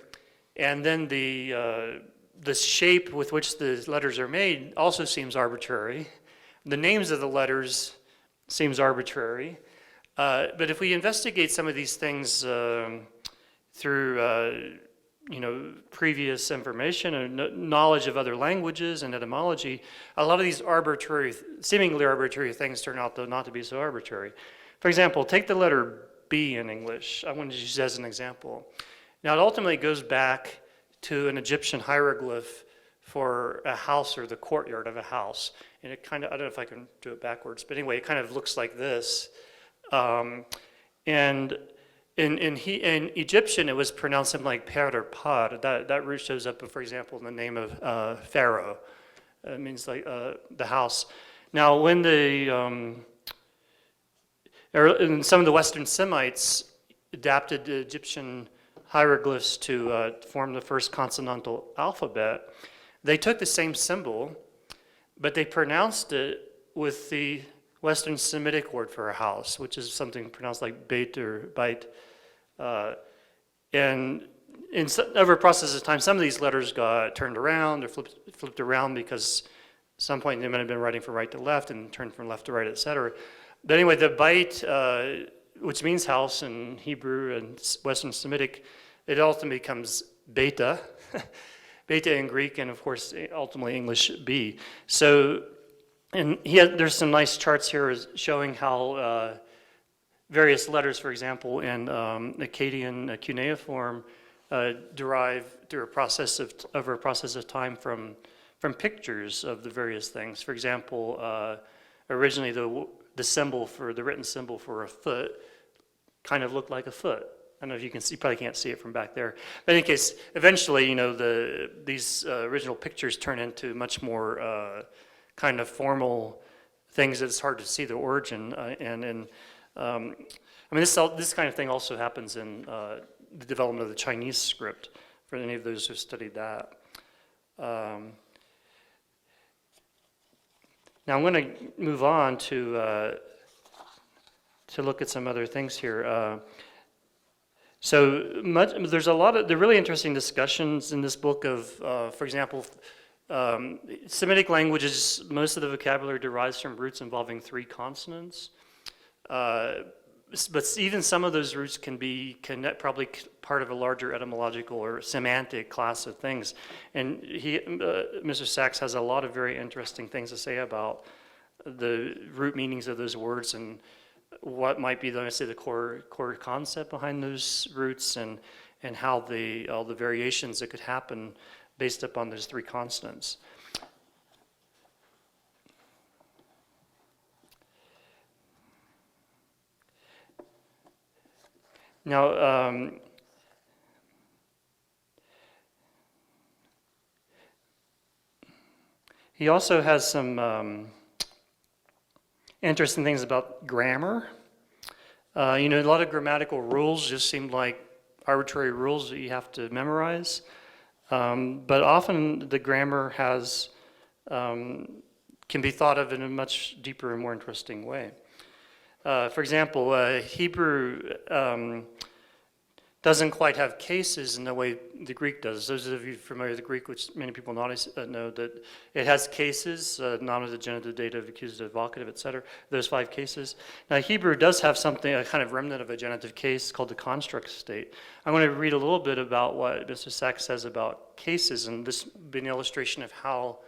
And then the shape with which the letters are made also seems arbitrary. The names of the letters seems arbitrary. But if we investigate some of these things through previous information and knowledge of other languages and etymology, a lot of these seemingly arbitrary things turn out not to be so arbitrary. For example, take the letter B in English. I wanted to use as an example. Now, it ultimately goes back to an Egyptian hieroglyph for a house or the courtyard of a house. And it kind of, I don't know if I can do it backwards, but anyway, it kind of looks like this. And in Egyptian, it was pronounced something like per or par. That root shows up, for example, in the name of Pharaoh. It means like the house. Now, when some of the Western Semites adapted the Egyptian hieroglyphs to form the first consonantal alphabet, they took the same symbol, but they pronounced it with the Western Semitic word for a house, which is something pronounced like bait or bite. And over a process of time, some of these letters got turned around or flipped around because at some point they might have been writing from right to left and turned from left to right, etc. But anyway, the bite, which means house in Hebrew and Western Semitic, it ultimately becomes beta, beta in Greek, and of course, ultimately English B. So, and there's some nice charts here showing how various letters, for example, in Akkadian cuneiform derive through a process of time from pictures of the various things. For example, originally the symbol for the written symbol for a foot kind of looked like a foot. I don't know if you can see, you probably can't see it from back there. But in any case, eventually, these original pictures turn into much more kind of formal things that it's hard to see the origin. This kind of thing also happens in the development of the Chinese script, for any of those who studied that. Now I'm going to move on to look at some other things here. There's a lot of the really interesting discussions in this book of, for example, Semitic languages, most of the vocabulary derives from roots involving 3 consonants. But even some of those roots can be probably part of a larger etymological or semantic class of things. And Mr. Sachs has a lot of very interesting things to say about the root meanings of those words and what might be, let me say, the core concept behind those roots, and and how all the variations that could happen based upon those three constants. Now, he also has some interesting things about grammar. A lot of grammatical rules just seem like arbitrary rules that you have to memorize. But often the grammar can be thought of in a much deeper and more interesting way. For example, Hebrew doesn't quite have cases in the way the Greek does. Those of you familiar with the Greek, which many people know that it has cases, nominative, genitive, dative, accusative, vocative, etc. Those 5 cases. Now Hebrew does have something, a kind of remnant of a genitive case called the construct state. I'm going to read a little bit about what Mr. Sachs says about cases, and this will be an illustration of how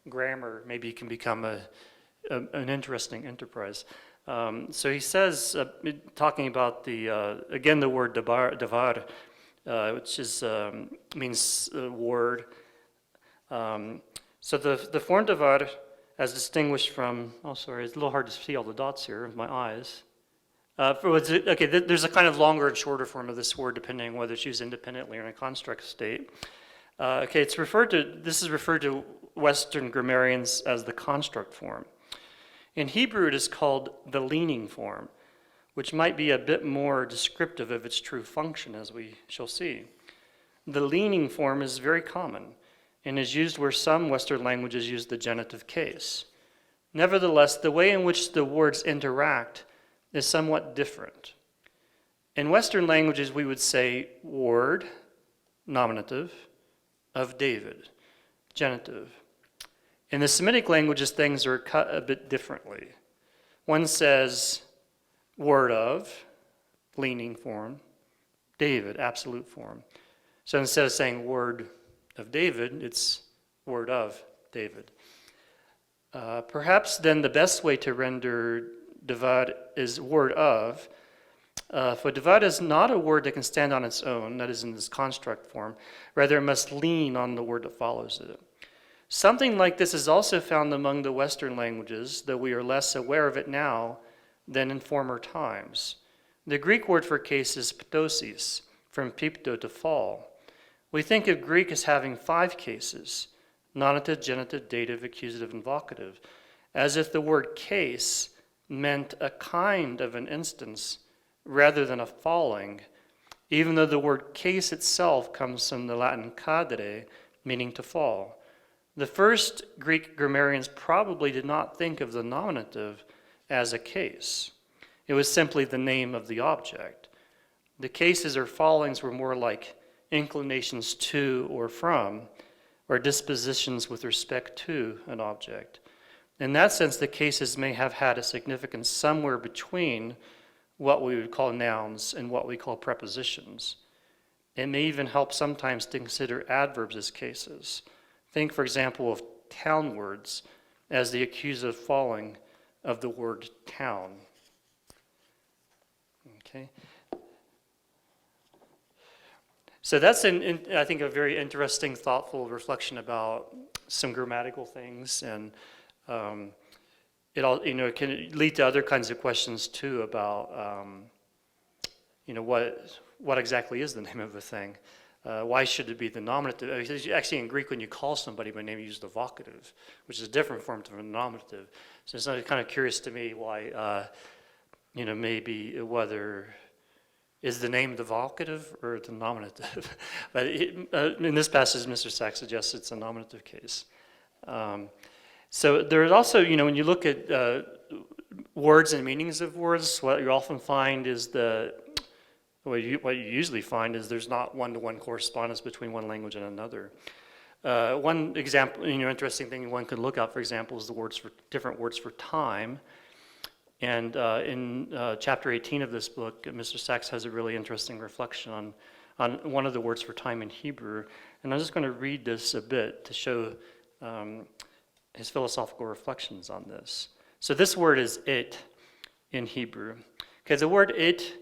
grammar maybe can become an interesting enterprise. So he says, talking about again the word davar, which means word. So the form davar, as distinguished from, it's a little hard to see all the dots here with my eyes. There's a kind of longer and shorter form of this word depending on whether it's used independently or in a construct state. This is referred to Western grammarians as the construct form. In Hebrew, it is called the leaning form, which might be a bit more descriptive of its true function, as we shall see. The leaning form is very common and is used where some Western languages use the genitive case. Nevertheless, the way in which the words interact is somewhat different. In Western languages, we would say word, nominative, of David, genitive. In the Semitic languages, things are cut a bit differently. One says word of, leaning form, David, absolute form. So instead of saying word of David, it's word of David. Perhaps then the best way to render davar is word of. For davar is not a word that can stand on its own, that is in this construct form. Rather, it must lean on the word that follows it. Something like this is also found among the Western languages, though we are less aware of it now than in former times. The Greek word for case is ptosis, from pipto, to fall. We think of Greek as having 5 cases, nominative, genitive, dative, accusative, and vocative, as if the word case meant a kind of an instance rather than a falling, even though the word case itself comes from the Latin cadere, meaning to fall. The first Greek grammarians probably did not think of the nominative as a case. It was simply the name of the object. The cases or fallings were more like inclinations to or from, or dispositions with respect to an object. In that sense, the cases may have had a significance somewhere between what we would call nouns and what we call prepositions. It may even help sometimes to consider adverbs as cases. Think, for example, of town words as the accusative falling of the word town. Okay. So that's, I think, a very interesting, thoughtful reflection about some grammatical things, and it can lead to other kinds of questions too about, what exactly is the name of a thing? Why should it be the nominative? Actually, in Greek, when you call somebody by name, you use the vocative, which is a different form from the nominative. So it's kind of curious to me why, maybe whether is the name the vocative or the nominative. But in this passage, Mr. Sachs suggests it's a nominative case. So there's also, when you look at words and meanings of words, what you often find is what you usually find is there's not one-to-one correspondence between one language and another. One example, interesting thing one could look at, for example, is different words for time. And in chapter 18 of this book, Mr. Sachs has a really interesting reflection on one of the words for time in Hebrew. And I'm just going to read this a bit to show his philosophical reflections on this. So this word is it in Hebrew. Okay, the word it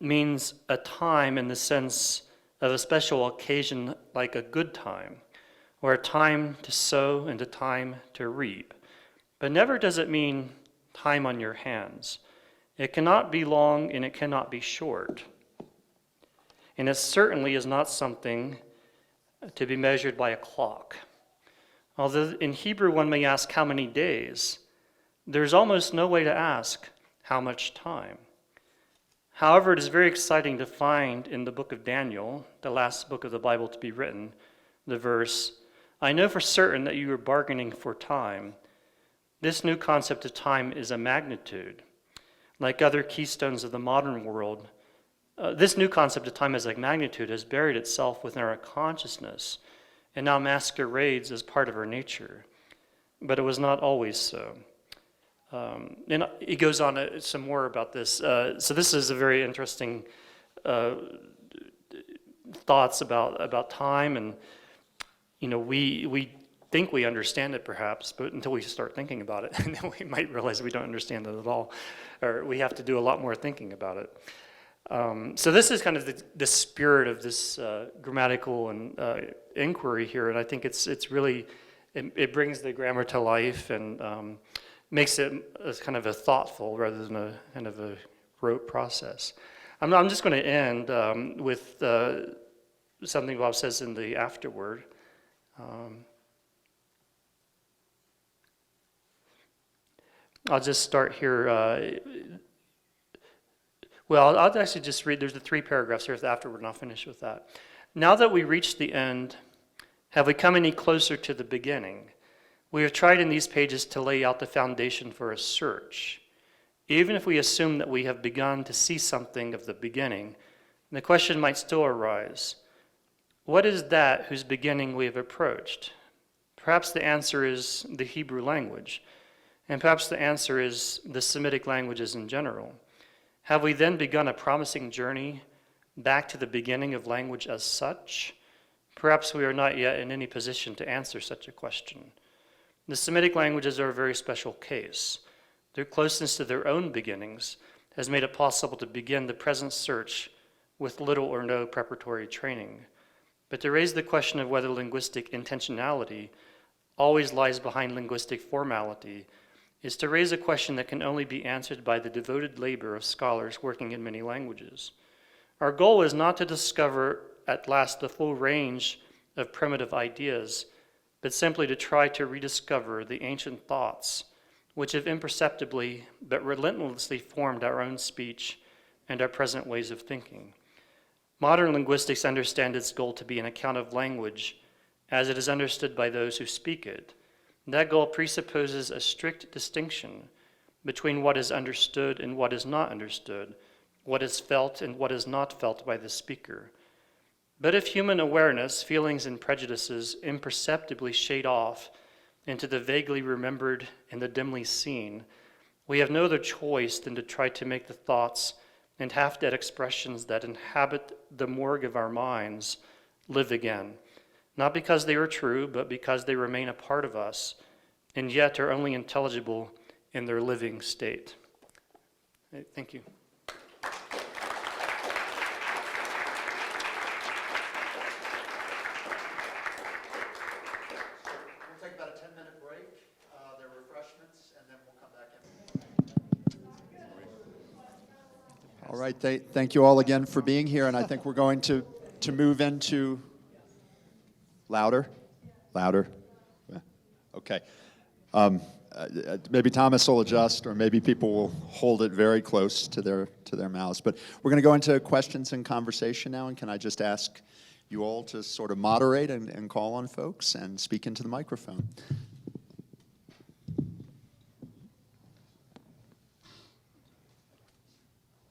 means a time in the sense of a special occasion like a good time, or a time to sow and a time to reap. But never does it mean time on your hands. It cannot be long and it cannot be short. And it certainly is not something to be measured by a clock. Although in Hebrew one may ask how many days, there's almost no way to ask how much time. However, it is very exciting to find in the book of Daniel, the last book of the Bible to be written, the verse, "I know for certain that you are bargaining for time." This new concept of time is a magnitude. Like other keystones of the modern world, this new concept of time as a magnitude has buried itself within our consciousness and now masquerades as part of our nature. But it was not always so. And he goes on some more about this. So this is a very interesting thoughts about time, and we think we understand it perhaps, but until we start thinking about it, and then we might realize we don't understand it at all, or we have to do a lot more thinking about it. So this is kind of the spirit of this grammatical and inquiry here, and I think it's really, it brings the grammar to life and makes it as kind of a thoughtful rather than a kind of a rote process. I'm just going to end with something Bob says in the afterword. I'll just start here. Well, I'll actually just read, there's the 3 paragraphs here afterward, and I'll finish with that. "Now that we reach the end, have we come any closer to the beginning? We have tried in these pages to lay out the foundation for a search. Even if we assume that we have begun to see something of the beginning, the question might still arise, what is that whose beginning we have approached? Perhaps the answer is the Hebrew language, and perhaps the answer is the Semitic languages in general. Have we then begun a promising journey back to the beginning of language as such? Perhaps we are not yet in any position to answer such a question. The Semitic languages are a very special case. Their closeness to their own beginnings has made it possible to begin the present search with little or no preparatory training. But to raise the question of whether linguistic intentionality always lies behind linguistic formality is to raise a question that can only be answered by the devoted labor of scholars working in many languages. Our goal is not to discover at last the full range of primitive ideas, but simply to try to rediscover the ancient thoughts which have imperceptibly but relentlessly formed our own speech and our present ways of thinking. Modern linguistics understand its goal to be an account of language as it is understood by those who speak it. That goal presupposes a strict distinction between what is understood and what is not understood, what is felt and what is not felt by the speaker. But if human awareness, feelings, and prejudices imperceptibly shade off into the vaguely remembered and the dimly seen, we have no other choice than to try to make the thoughts and half-dead expressions that inhabit the morgue of our minds live again, not because they are true, but because they remain a part of us, and yet are only intelligible in their living state. Thank you. We'll take about a 10-minute break. There are refreshments, and then we'll come back in. All right, thank you all again for being here, and I think we're going to move into... Louder? Louder? Okay. Maybe Thomas will adjust, or maybe people will hold it very close to their mouths. But we're going to go into questions and conversation now, and can I just ask you all to sort of moderate and call on folks and speak into the microphone.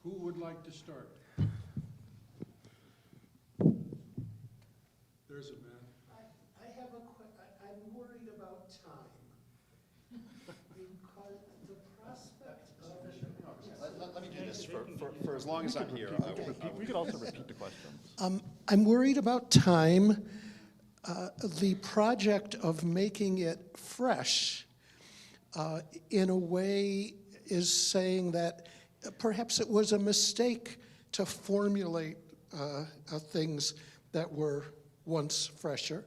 Who would like to start? There's a man. I'm worried about time. Because the prospect of... Let me do this for as long as I'm here. We could also repeat the question. I'm worried about time. The project of making it fresh, in a way, is saying that perhaps it was a mistake to formulate things that were once fresher,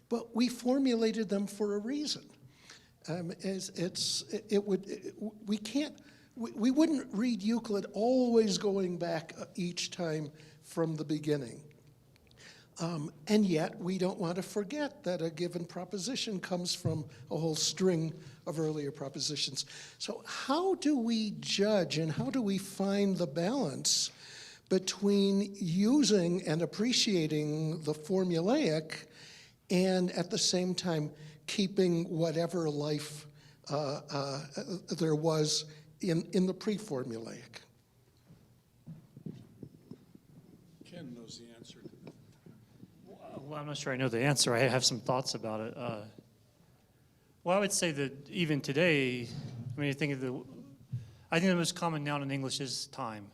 but we formulated them for a reason. We wouldn't read Euclid always going back each time from the beginning. And yet, we don't want to forget that a given proposition comes from a whole string of earlier propositions. So how do we judge and how do we find the balance between using and appreciating the formulaic and at the same time keeping whatever life there was in the pre-formulaic? Ken knows the answer to that. Well, I'm not sure I know the answer. I have some thoughts about it. Well, I would say that even today, I mean, I think the most common noun in English is time.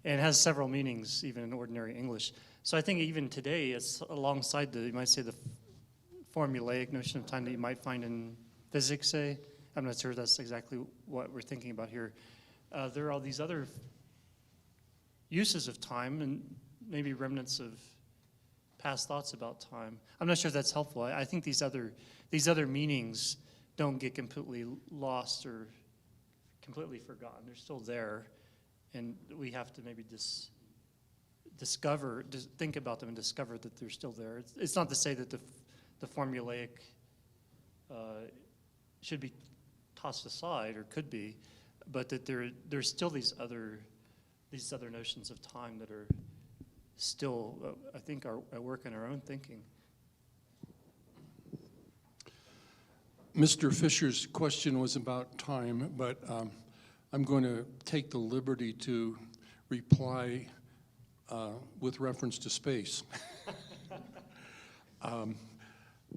And it has several meanings, even in ordinary English. So I think even today, it's alongside you might say, the formulaic notion of time that you might find in physics, say. I'm not sure that's exactly what we're thinking about here. There are all these other uses of time and maybe remnants of past thoughts about time. I'm not sure if that's helpful. I think these other meanings don't get completely lost or completely forgotten. They're still there, and we have to maybe think about them and discover that they're still there. It's not to say that the formulaic should be tossed aside, or could be, but that there's still these other notions of time that are still, I think, are at work in our own thinking. Mr. Fisher's question was about time, but I'm going to take the liberty to reply with reference to space.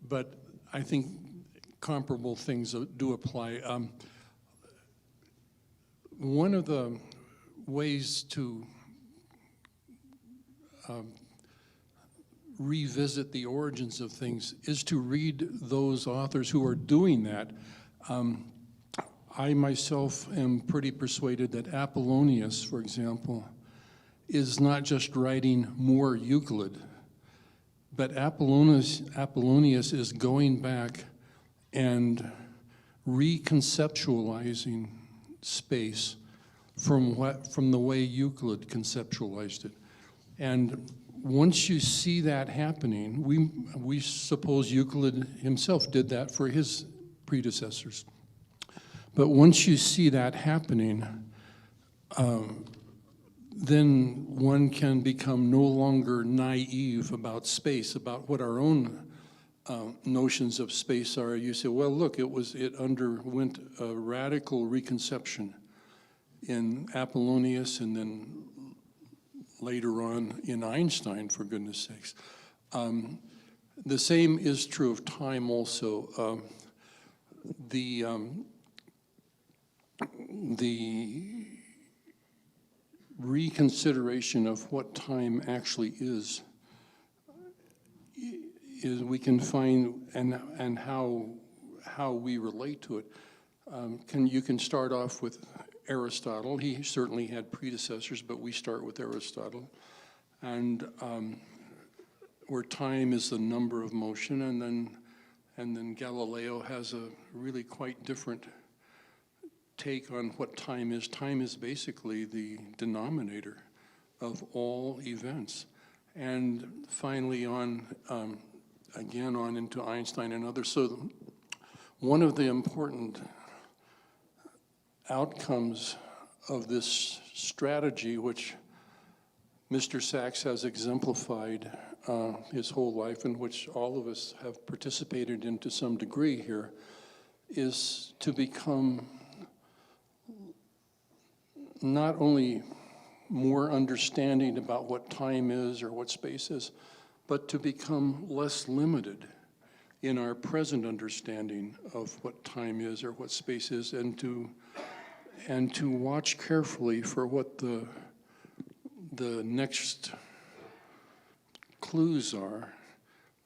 But I think comparable things do apply. One of the ways to revisit the origins of things is to read those authors who are doing that. I myself am pretty persuaded that Apollonius, for example, is not just writing more Euclid, but Apollonius is going back and reconceptualizing space from the way Euclid conceptualized it. And once you see that happening, we suppose Euclid himself did that for his predecessors. But once you see that happening, then one can become no longer naive about space, about what our own notions of space are. You say, well, look, it underwent a radical reconception in Apollonius and then later on in Einstein, for goodness sakes. The same is true of time also. The reconsideration of what time actually is we can find, and how we relate to it. You can start off with Aristotle. He certainly had predecessors, but we start with Aristotle, and where time is the number of motion, and then Galileo has a really quite different take on what time is. Time is basically the denominator of all events. And finally again on into Einstein and others. So one of the important outcomes of this strategy, which Mr. Sachs has exemplified his whole life, and which all of us have participated in to some degree here, is to become not only more understanding about what time is or what space is, but to become less limited in our present understanding of what time is or what space is, and to watch carefully for what the next clues are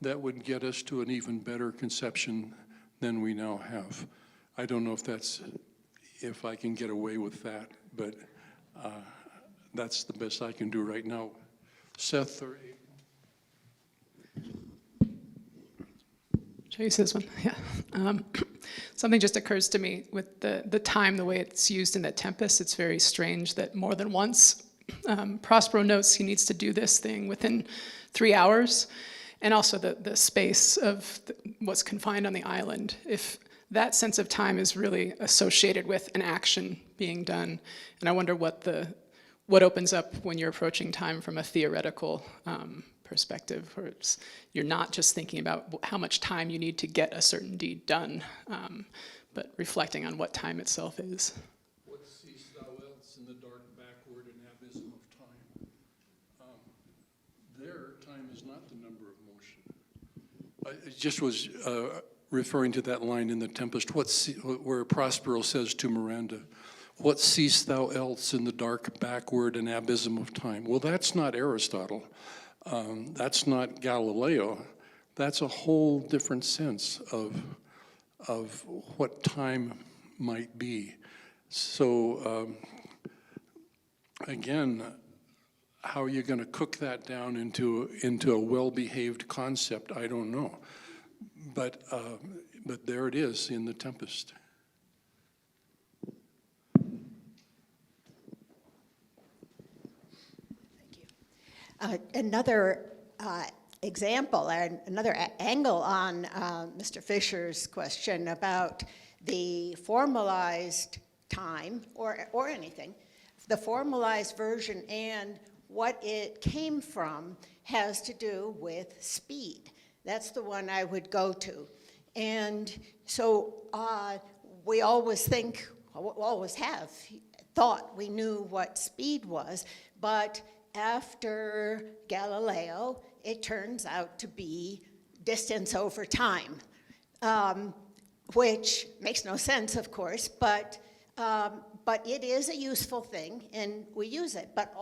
that would get us to an even better conception than we now have. I don't know if I can get away with that, but that's the best I can do right now. Seth or Should I use this one? Yeah. Something just occurs to me with the time, the way it's used in The Tempest. It's very strange that more than once Prospero notes he needs to do this thing within 3 hours, and also the space of what's confined on the island. If that sense of time is really associated with an action being done, and I wonder what opens up when you're approaching time from a theoretical perspective, where you're not just thinking about how much time you need to get a certain deed done, but reflecting on what time itself is. what seest thou else in the dark backward and abysm of time? There, time is not the number of motion. It just was referring to that line in The Tempest, where Prospero says to Miranda, what seest thou else in the dark backward and abysm of time? Well, that's not Aristotle. That's not Galileo. That's a whole different sense of what time might be. So again, how are you going to cook that down into a well-behaved concept? I don't know. But there it is in The Tempest. Another example, and another angle on Mr. Fisher's question about the formalized time, or anything, the formalized version and what it came from has to do with speed. That's the one I would go to. And so we always think, always have thought we knew what speed was, but after Galileo, it turns out to be distance over time, which makes no sense, of course, but it is a useful thing, and we use it. But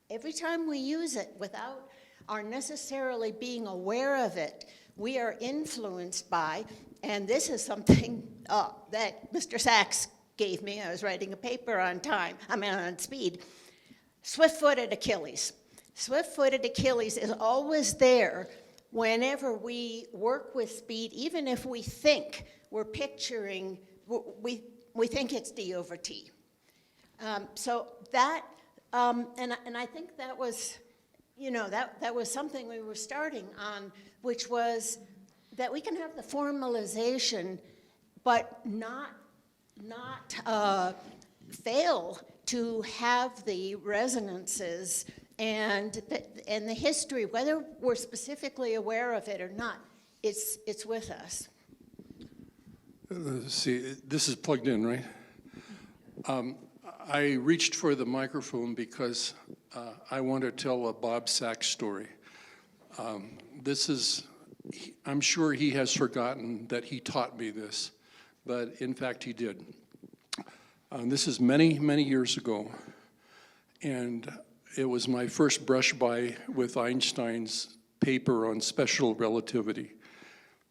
every time we use it without our necessarily being aware of it, we are influenced by, and this is something that Mr. Sachs gave me. I was writing a paper on on speed. Swift-footed Achilles. Swift-footed Achilles is always there whenever we work with speed, even if we think we're picturing, we think it's d over t. So that, and I think that was, that was something we were starting on, which was that we can have the formalization, but not fail to have the resonances and the history, whether we're specifically aware of it or not, it's with us. See, this is plugged in, right? I reached for the microphone because I want to tell a Bob Sachs story. I'm sure he has forgotten that he taught me this, but in fact he did. This is many, many years ago, and it was my first brush by with Einstein's paper on special relativity.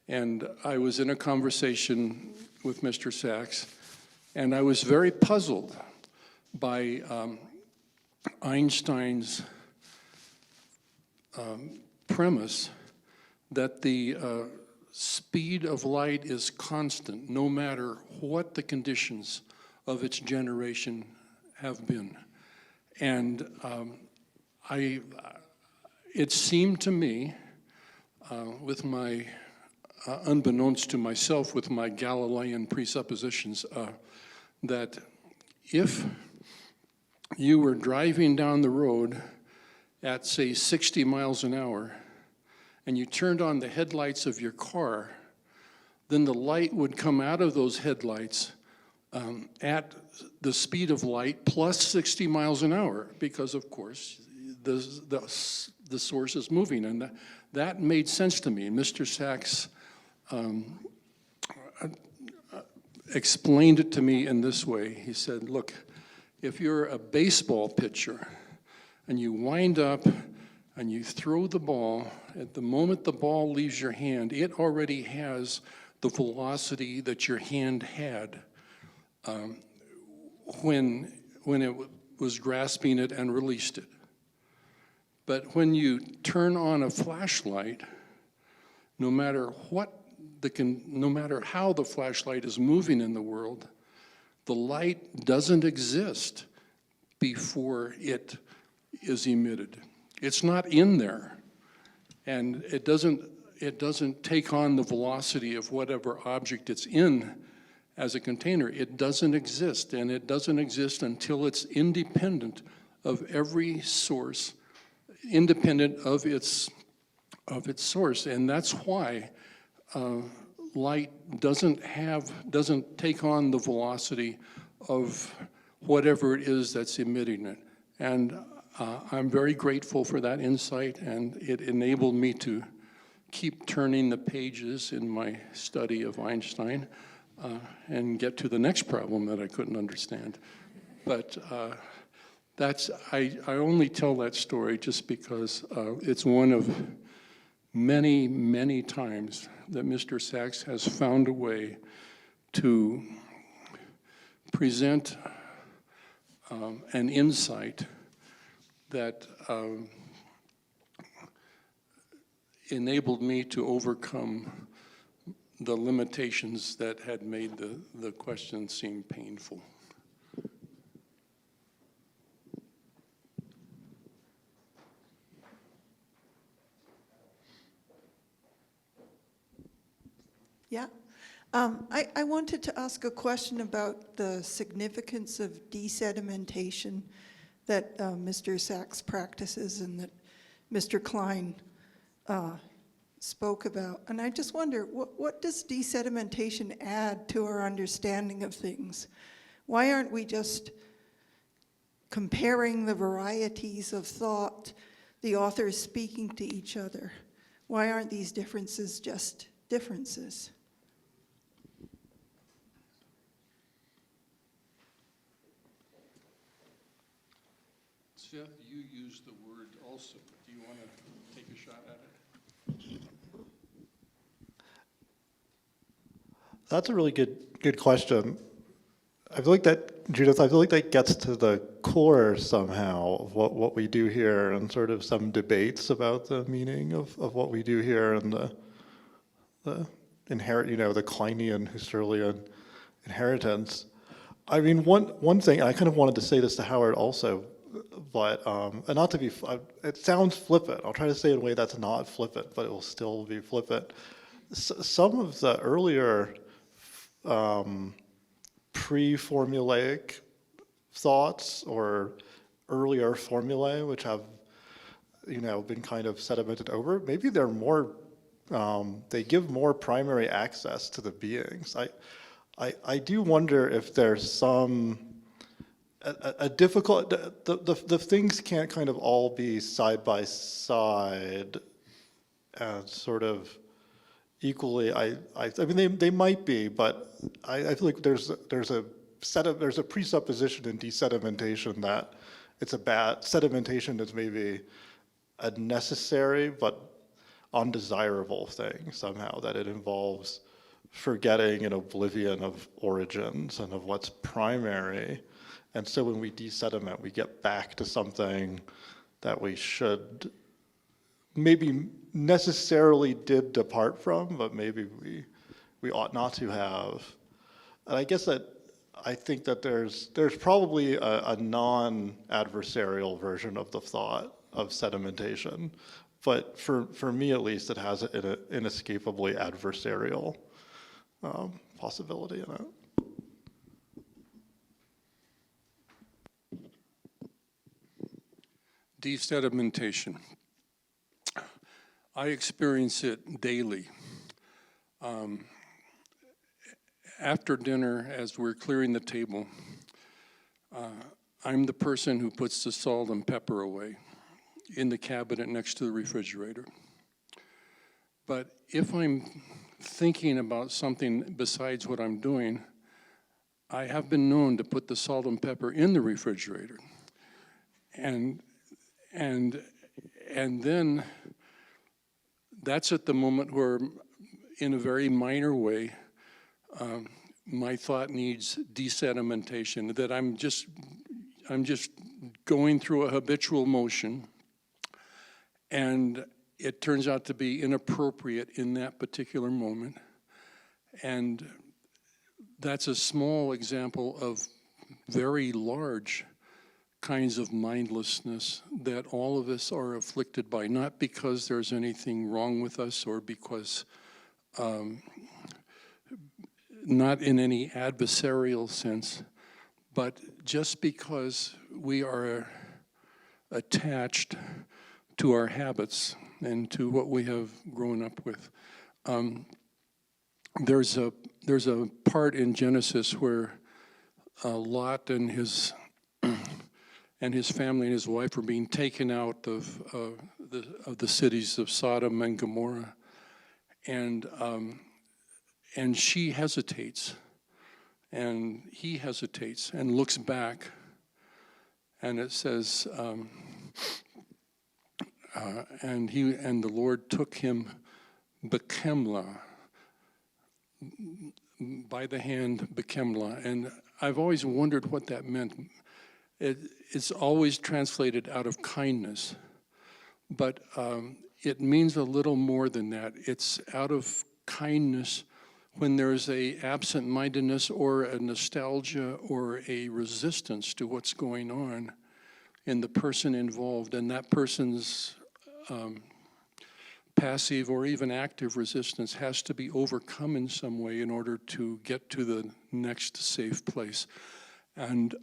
And I was in a conversation with Mr. Sachs, and I was very puzzled by Einstein's premise that the speed of light is constant no matter what the conditions of its generation have been. And it seemed to me, with my, unbeknownst to myself, with my Galilean presuppositions, that if you were driving down the road at, say, 60 miles an hour, and you turned on the headlights of your car, then the light would come out of those headlights at the speed of light plus 60 miles an hour, because of course the source is moving, and that made sense to me. And Mr. Sachs explained it to me in this way. He said, look, if you're a baseball pitcher and you wind up and you throw the ball, at the moment the ball leaves your hand, it already has the velocity that your hand had when was grasping it and released it. But when you turn on a flashlight, no matter how the flashlight is moving in the world, the light doesn't exist before it is emitted. It's not in there, and it doesn't take on the velocity of whatever object it's in as a container. It doesn't exist, and it doesn't exist until it's independent of every source, independent of its source, and that's why light doesn't take on the velocity of whatever it is that's emitting it. And I'm very grateful for that insight, and it enabled me to keep turning the pages in my study of Einstein and get to the next problem that I couldn't understand. But I only tell that story just because it's one of many, many times that Mr. Sachs has found a way to present an insight that enabled me to overcome the limitations that had made the question seem painful. Yeah. I wanted to ask a question about the significance of desedimentation that Mr. Sachs practices and that Mr. Klein spoke about. And I just wonder, what does desedimentation add to our understanding of things? Why aren't we just comparing the varieties of thought, the authors speaking to each other? Why aren't these differences just differences? Seth, you used the word also. Do you want to take a shot at it? That's a really good question. I feel like that, Judith, I feel like that gets to the core somehow of what we do here, and sort of some debates about the meaning of what we do here, and the the Kleinian, Husserlian inheritance. I mean, one thing, I kind of wanted to say this to Howard also, but, and not to be, it sounds flippant. I'll try to say it in a way that's not flippant, but it will still be flippant. Some of the earlier pre-formulaic thoughts or earlier formulae, which have, been kind of sedimented over, maybe they're more, they give more primary access to the beings. I do wonder if there's some, a difficult, the things can't kind of all be side by side and sort of equally, I mean, they might be, but I feel like there's a presupposition in desedimentation that it's a bad, sedimentation is maybe a necessary but undesirable thing somehow, that it involves forgetting and oblivion of origins and of what's primary. And so when we desediment, we get back to something that we should maybe necessarily did depart from, but maybe we ought not to have. And I guess that I think that there's probably a non-adversarial version of the thought of sedimentation, but for me at least, it has an inescapably adversarial possibility in it. Desedimentation. I experience it daily. After dinner, as we're clearing the table, I'm the person who puts the salt and pepper away in the cabinet next to the refrigerator. But if I'm thinking about something besides what I'm doing, I have been known to put the salt and pepper in the refrigerator. And then that's at the moment where, in a very minor way, my thought needs desedimentation, that I'm just going through a habitual motion, and it turns out to be inappropriate in that particular moment. And that's a small example of very large kinds of mindlessness that all of us are afflicted by, not because there's anything wrong with us or because, not in any adversarial sense, but just because we are attached to our habits and to what we have grown up with. There's a part in Genesis where Lot and his family and his wife are being taken out of the cities of Sodom and Gomorrah, and she hesitates, and he hesitates, and looks back, and it says, and the Lord took him Bekemla, by the hand Bekemla, and I've always wondered what that meant. It's always translated out of kindness, but it means a little more than that. It's out of kindness when there's a absent-mindedness or a nostalgia or a resistance to what's going on in the person involved, and that person's passive or even active resistance has to be overcome in some way in order to get to the next safe place. And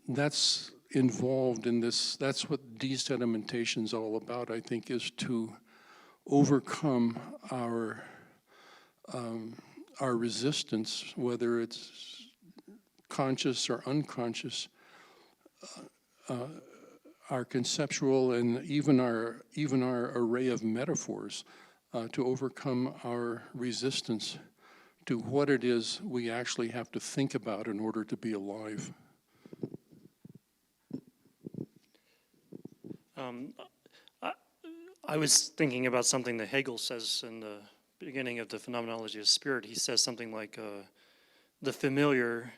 that's involved in this. That's what desedimentation is all about, I think, is to overcome our resistance, whether it's conscious or unconscious, our conceptual and even our array of metaphors, to overcome our resistance to what it is we actually have to think about in order to be alive. I was thinking about something that Hegel says in the beginning of the Phenomenology of Spirit. He says something like, the familiar,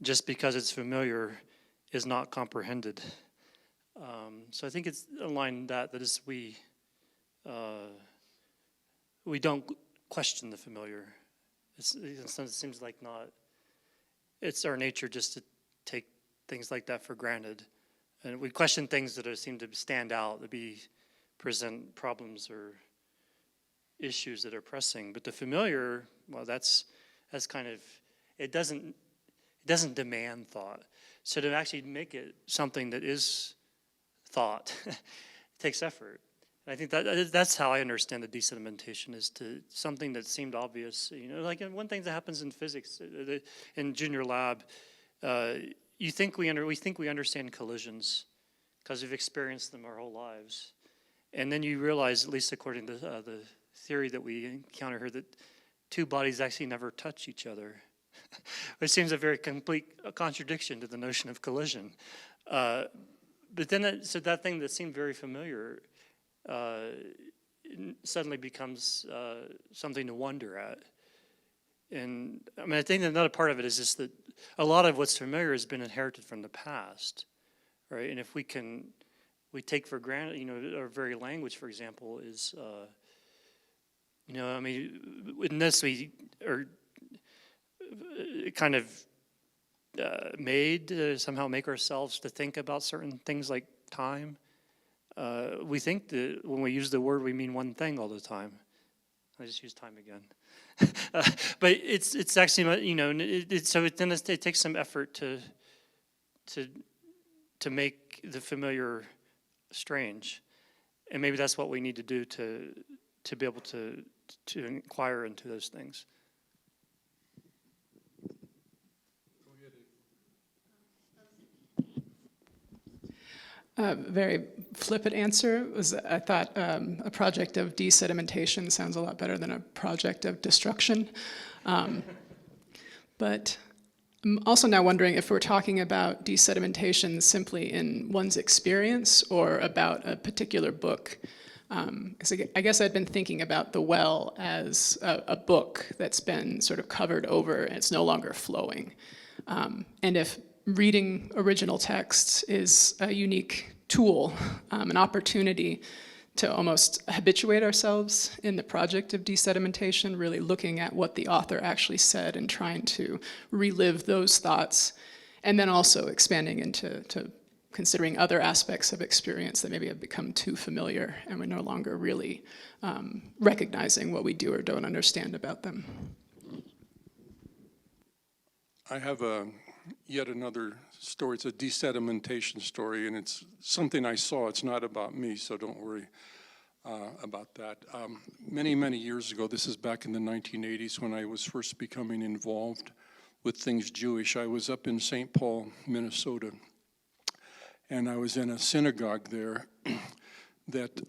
just because it's familiar, is not comprehended. So I think it's a line that is we don't question the familiar. It seems like not. It's our nature just to take things like that for granted, and we question things that seem to stand out, that present problems or issues that are pressing. But the familiar, well, that's kind of, it doesn't demand thought. So to actually make it something that is thought takes effort. And I think that's how I understand the desedimentation, is to something that seemed obvious. Like one thing that happens in physics, in junior lab, we think we understand collisions because we've experienced them our whole lives. And then you realize, at least according to the theory that we encounter here, that two bodies actually never touch each other. It seems a very complete contradiction to the notion of collision. But then, so that thing that seemed very familiar suddenly becomes something to wonder at. And I mean, I think another part of it is just that a lot of what's familiar has been inherited from the past, right? And if we take for granted, our very language, for example, is, I mean, unless we are kind of made to somehow make ourselves to think about certain things like time, we think that when we use the word, we mean one thing all the time. I just used time again. But it's actually, it takes some effort to make the familiar strange, and maybe that's what we need to do to be able to inquire into those things. Very flippant answer was, I thought a project of desedimentation sounds a lot better than a project of destruction. But I'm also now wondering if we're talking about desedimentation simply in one's experience or about a particular book. 'Cause I guess I'd been thinking about The Well as a book that's been sort of covered over and it's no longer flowing. And if reading original texts is a unique tool, an opportunity to almost habituate ourselves in the project of desedimentation, really looking at what the author actually said and trying to relive those thoughts, and then also expanding into considering other aspects of experience that maybe have become too familiar and we're no longer really recognizing what we do or don't understand about them. I have yet another story. It's a desedimentation story, and it's something I saw. It's not about me, so don't worry about that. Many, many years ago, this is back in the 1980s when I was first becoming involved with things Jewish. I was up in St. Paul, Minnesota, and I was in a synagogue there that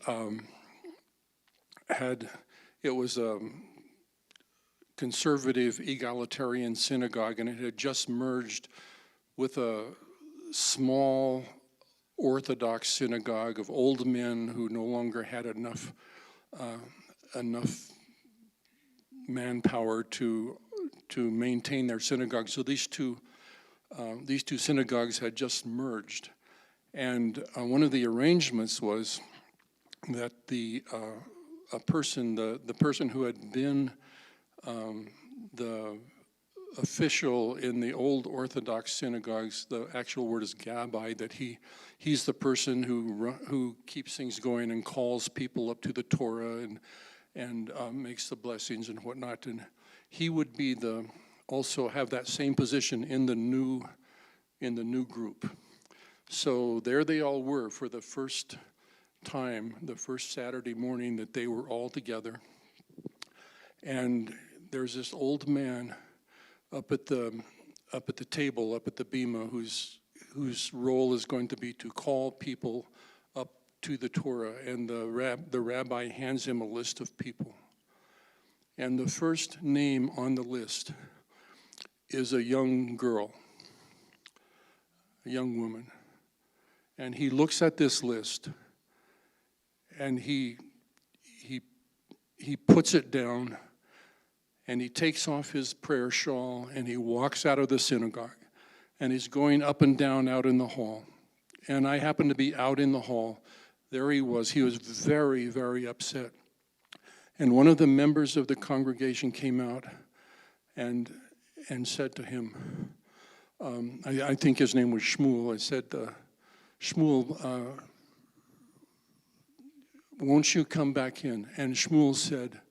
it was a conservative egalitarian synagogue, and it had just merged with a small Orthodox synagogue of old men who no longer had enough manpower to maintain their synagogue. So these two synagogues had just merged, and one of the arrangements was that the person who had been the official in the old Orthodox synagogues, the actual word is gabbai, that he's the person who keeps things going and calls people up to the Torah and makes the blessings and whatnot. And he would be also have that same position in the new group. So there they all were for the first time, the first Saturday morning that they were all together. And there's this old man up at the table, up at the bima, whose role is going to be to call people up to the Torah, and the rabbi hands him a list of people. And the first name on the list is a young girl, a young woman. And he looks at this list, and he puts it down, and he takes off his prayer shawl, and he walks out of the synagogue, and he's going up and down out in the hall. And I happened to be out in the hall. There he was. He was very, very upset. And one of the members of the congregation came out and said to him, I think his name was Shmuel. I said, Shmuel, won't you come back in? And Shmuel said,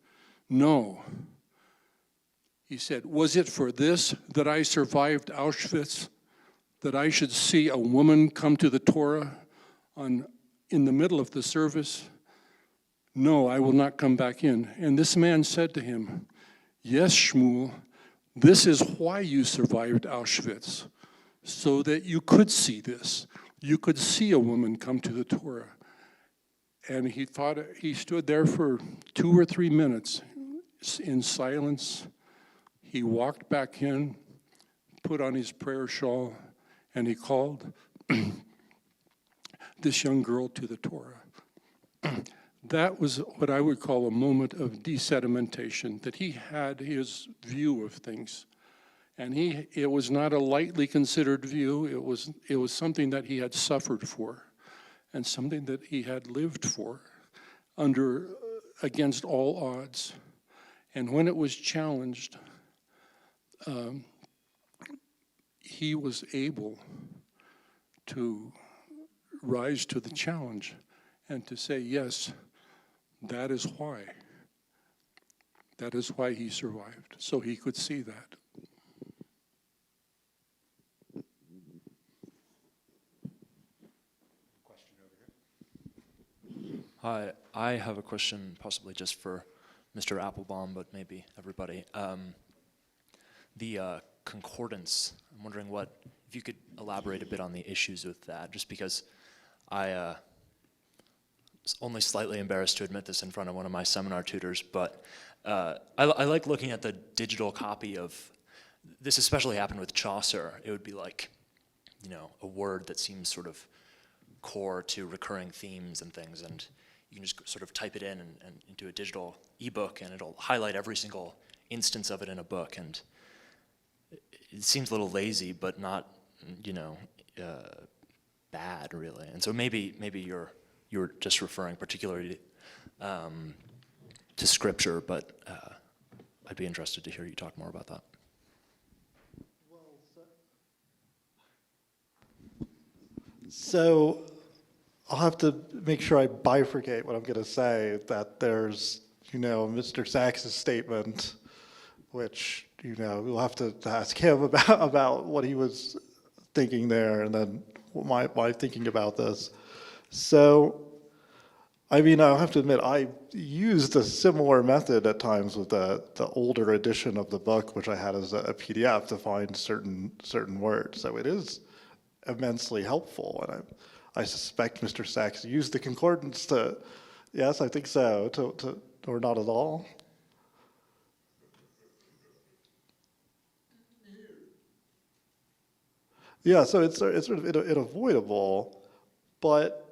no. He said, was it for this that I survived Auschwitz, that I should see a woman come to the Torah in the middle of the service? No, I will not come back in. And this man said to him, yes, Shmuel, this is why you survived Auschwitz, so that you could see this. You could see a woman come to the Torah. And he stood there for 2 or 3 minutes in silence. He walked back in, put on his prayer shawl, and he called this young girl to the Torah. That was what I would call a moment of desedimentation, that he had his view of things. And it was not a lightly considered view. It was something that he had suffered for, and something that he had lived for against all odds. And when it was challenged, he was able to rise to the challenge and to say, yes, that is why. That is why he survived, so he could see that. Hi, I have a question possibly just for Mr. Applebaum, but maybe everybody. The concordance, I'm wondering if you could elaborate a bit on the issues with that, just because I was only slightly embarrassed to admit this in front of one of my seminar tutors, but I like looking at the digital copy of, this especially happened with Chaucer. It would be like, a word that seems sort of core to recurring themes and things, and you can just sort of type it in and into a digital ebook, and it'll highlight every single instance of it in a book. And it seems a little lazy, but not, bad really. And so maybe you're just referring particularly to scripture, but I'd be interested to hear you talk more about that. So I'll have to make sure I bifurcate what I'm going to say, that there's, Mr. Sachs's statement, which, we'll have to ask him about what he was thinking there, and then my thinking about this. So, I'll have to admit, I used a similar method at times with the older edition of the book, which I had as a PDF, to find certain words. So it is immensely helpful, and I suspect Mr. Sachs used the concordance to, yes, I think so, or not at all. Yeah, so it's sort of unavoidable, but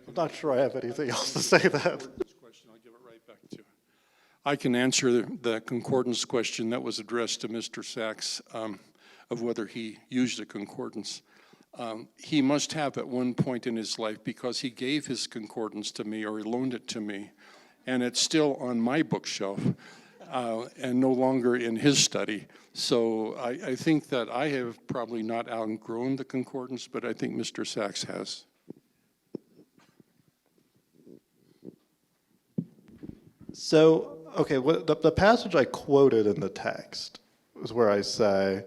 I'm not sure I have anything else to say that. Question, I'll give it right back to you. I can answer the concordance question that was addressed to Mr. Sachs of whether he used a concordance. He must have at one point in his life, because he gave his concordance to me, or he loaned it to me, and it's still on my bookshelf and no longer in his study. So I think that I have probably not outgrown the concordance, but I think Mr. Sachs has. So, okay, the passage I quoted in the text is where I say,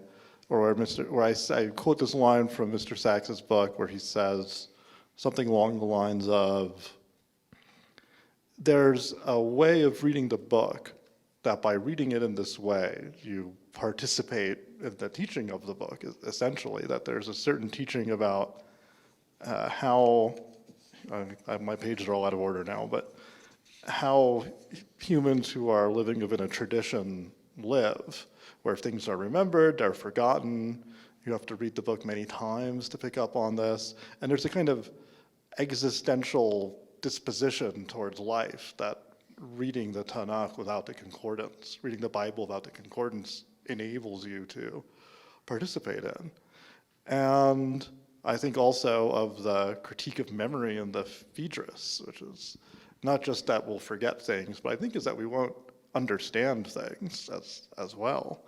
or where I quote this line from Mr. Sachs's book, where he says something along the lines of, there's a way of reading the book that by reading it in this way, you participate in the teaching of the book, essentially, that there's a certain teaching about how, my pages are all out of order now, but how humans who are living within a tradition live, where things are remembered, they're forgotten, you have to read the book many times to pick up on this, and there's a kind of existential disposition towards life that reading the Tanakh without the concordance, reading the Bible without the concordance enables you to participate in. And I think also of the critique of memory in the Phaedrus, which is not just that we'll forget things, but I think is that we won't understand things as well.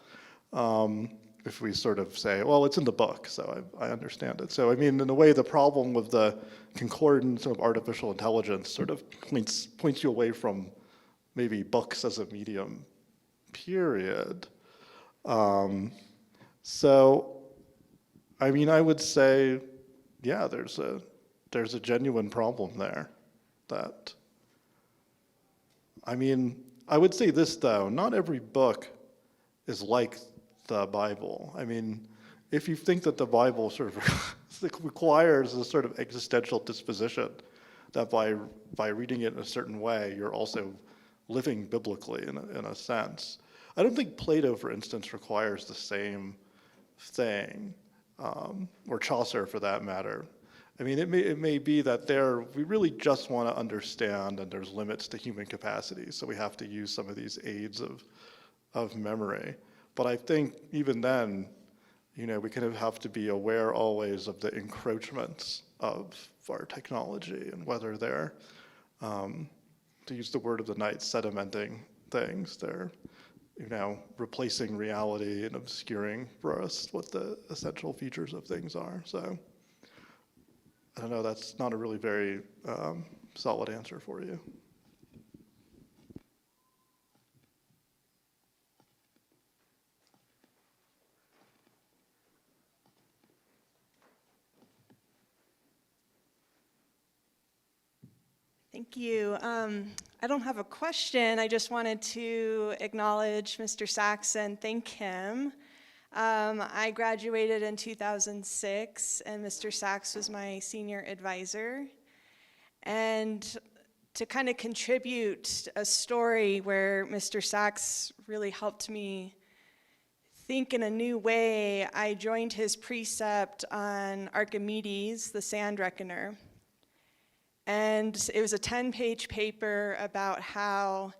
If we sort of say, well, it's in the book, so I understand it. So, in a way, the problem with the concordance of artificial intelligence sort of points you away from maybe books as a medium, period. So, I would say, yeah, there's a genuine problem there. That, I would say this though, not every book is like the Bible. If you think that the Bible sort of requires a sort of existential disposition, that by reading it in a certain way, you're also living biblically in a sense. I don't think Plato, for instance, requires the same thing, or Chaucer for that matter. It may be that we really just want to understand, and there's limits to human capacity, so we have to use some of these aids of memory. But I think even then, we kind of have to be aware always of the encroachments of our technology and whether they're to use the word of the night, sedimenting things. They're, replacing reality and obscuring for us what the essential features of things are. So I don't know, that's not a really very solid answer for you. Thank you. I don't have a question. I just wanted to acknowledge Mr. Sachs and thank him. I graduated in 2006, and Mr. Sachs was my senior advisor. And to kind of contribute a story where Mr. Sachs really helped me think in a new way, I joined his precept on Archimedes, the sand reckoner. And it was a 10-page paper about how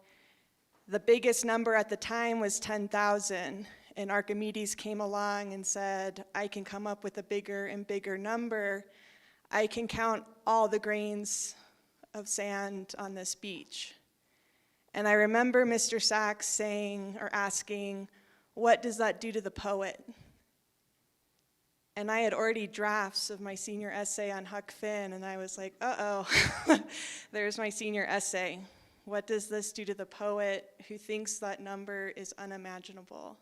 the biggest number at the time was 10,000. And Archimedes came along and said, I can come up with a bigger and bigger number. I can count all the grains of sand on this beach. And I remember Mr. Sachs saying or asking, what does that do to the poet? And I had already drafts of my senior essay on Huck Finn, and I was like, uh-oh, there's my senior essay. What does this do to the poet who thinks that number is unimaginable?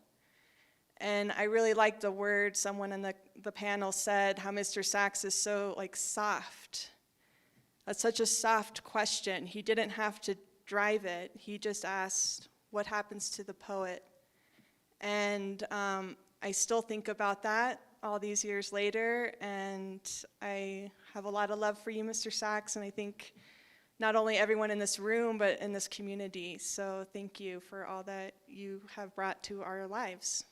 And I really liked the word someone in the panel said, how Mr. Sachs is so soft. That's such a soft question. He didn't have to drive it. He just asked, what happens to the poet? And I still think about that all these years later, and I have a lot of love for you, Mr. Sachs, and I think not only everyone in this room, but in this community. So thank you for all that you have brought to our lives.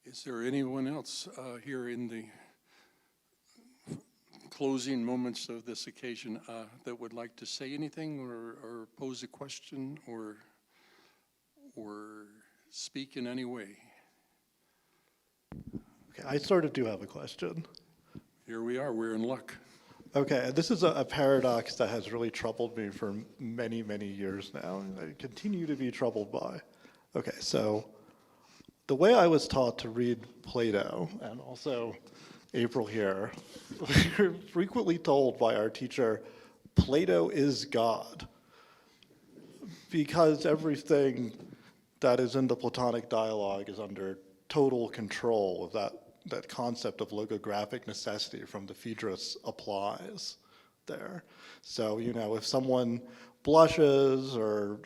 Is there anyone else here in the closing moments of this occasion that would like to say anything or pose a question or speak in any way? Okay, I sort of do have a question. Here we are, we're in luck. Okay, this is a paradox that has really troubled me for many, many years now, and I continue to be troubled by. Okay, so the way I was taught to read Plato, and also April here, we were frequently told by our teacher, Plato is God, because everything that is in the Platonic dialogue is under total control of that concept of logographic necessity from the Phaedrus applies there. So, if someone blushes or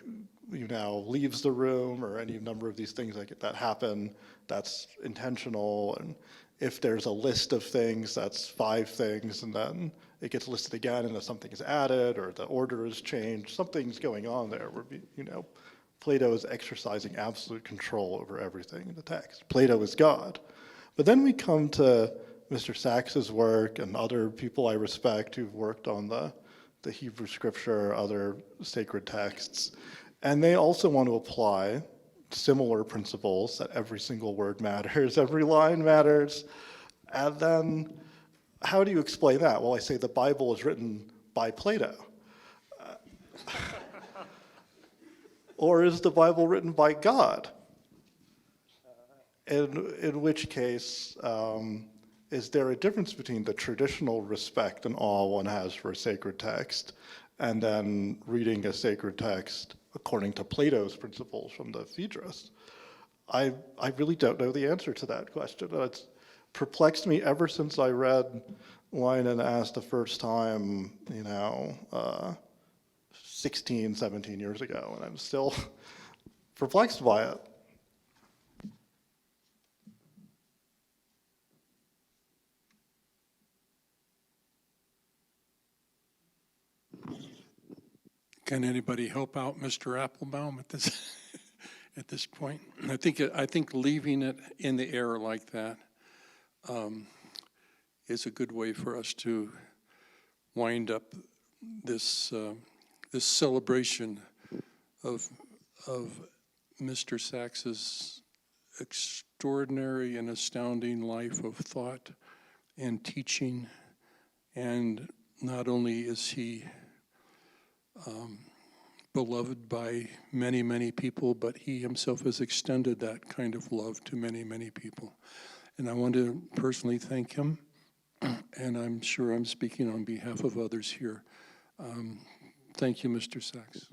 leaves the room or any number of these things that happen, that's intentional. And if there's a list of things, that's 5 things, and then it gets listed again and then something is added or the order is changed. Something's going on there where, Plato is exercising absolute control over everything in the text. Plato is God. But then we come to Mr. Sachs's work and other people I respect who've worked on the Hebrew scripture, other sacred texts, and they also want to apply similar principles that every single word matters, every line matters. And then how do you explain that? Well, I say the Bible is written by Plato. Or is the Bible written by God? In which case, is there a difference between the traditional respect and awe one has for a sacred text and then reading a sacred text according to Plato's principles from the Phaedrus? I really don't know the answer to that question. It's perplexed me ever since I read Line and Ask the first time, 16, 17 years ago, and I'm still perplexed by it. Can anybody help out Mr. Applebaum at this at this point? I think leaving it in the air like that is a good way for us to wind up this this celebration of Mr. Sacks's extraordinary and astounding life of thought and teaching. And not only is he beloved by many, many people, but he himself has extended that kind of love to many, many people. And I want to personally thank him, and I'm sure I'm speaking on behalf of others here. Thank you, Mr. Sacks.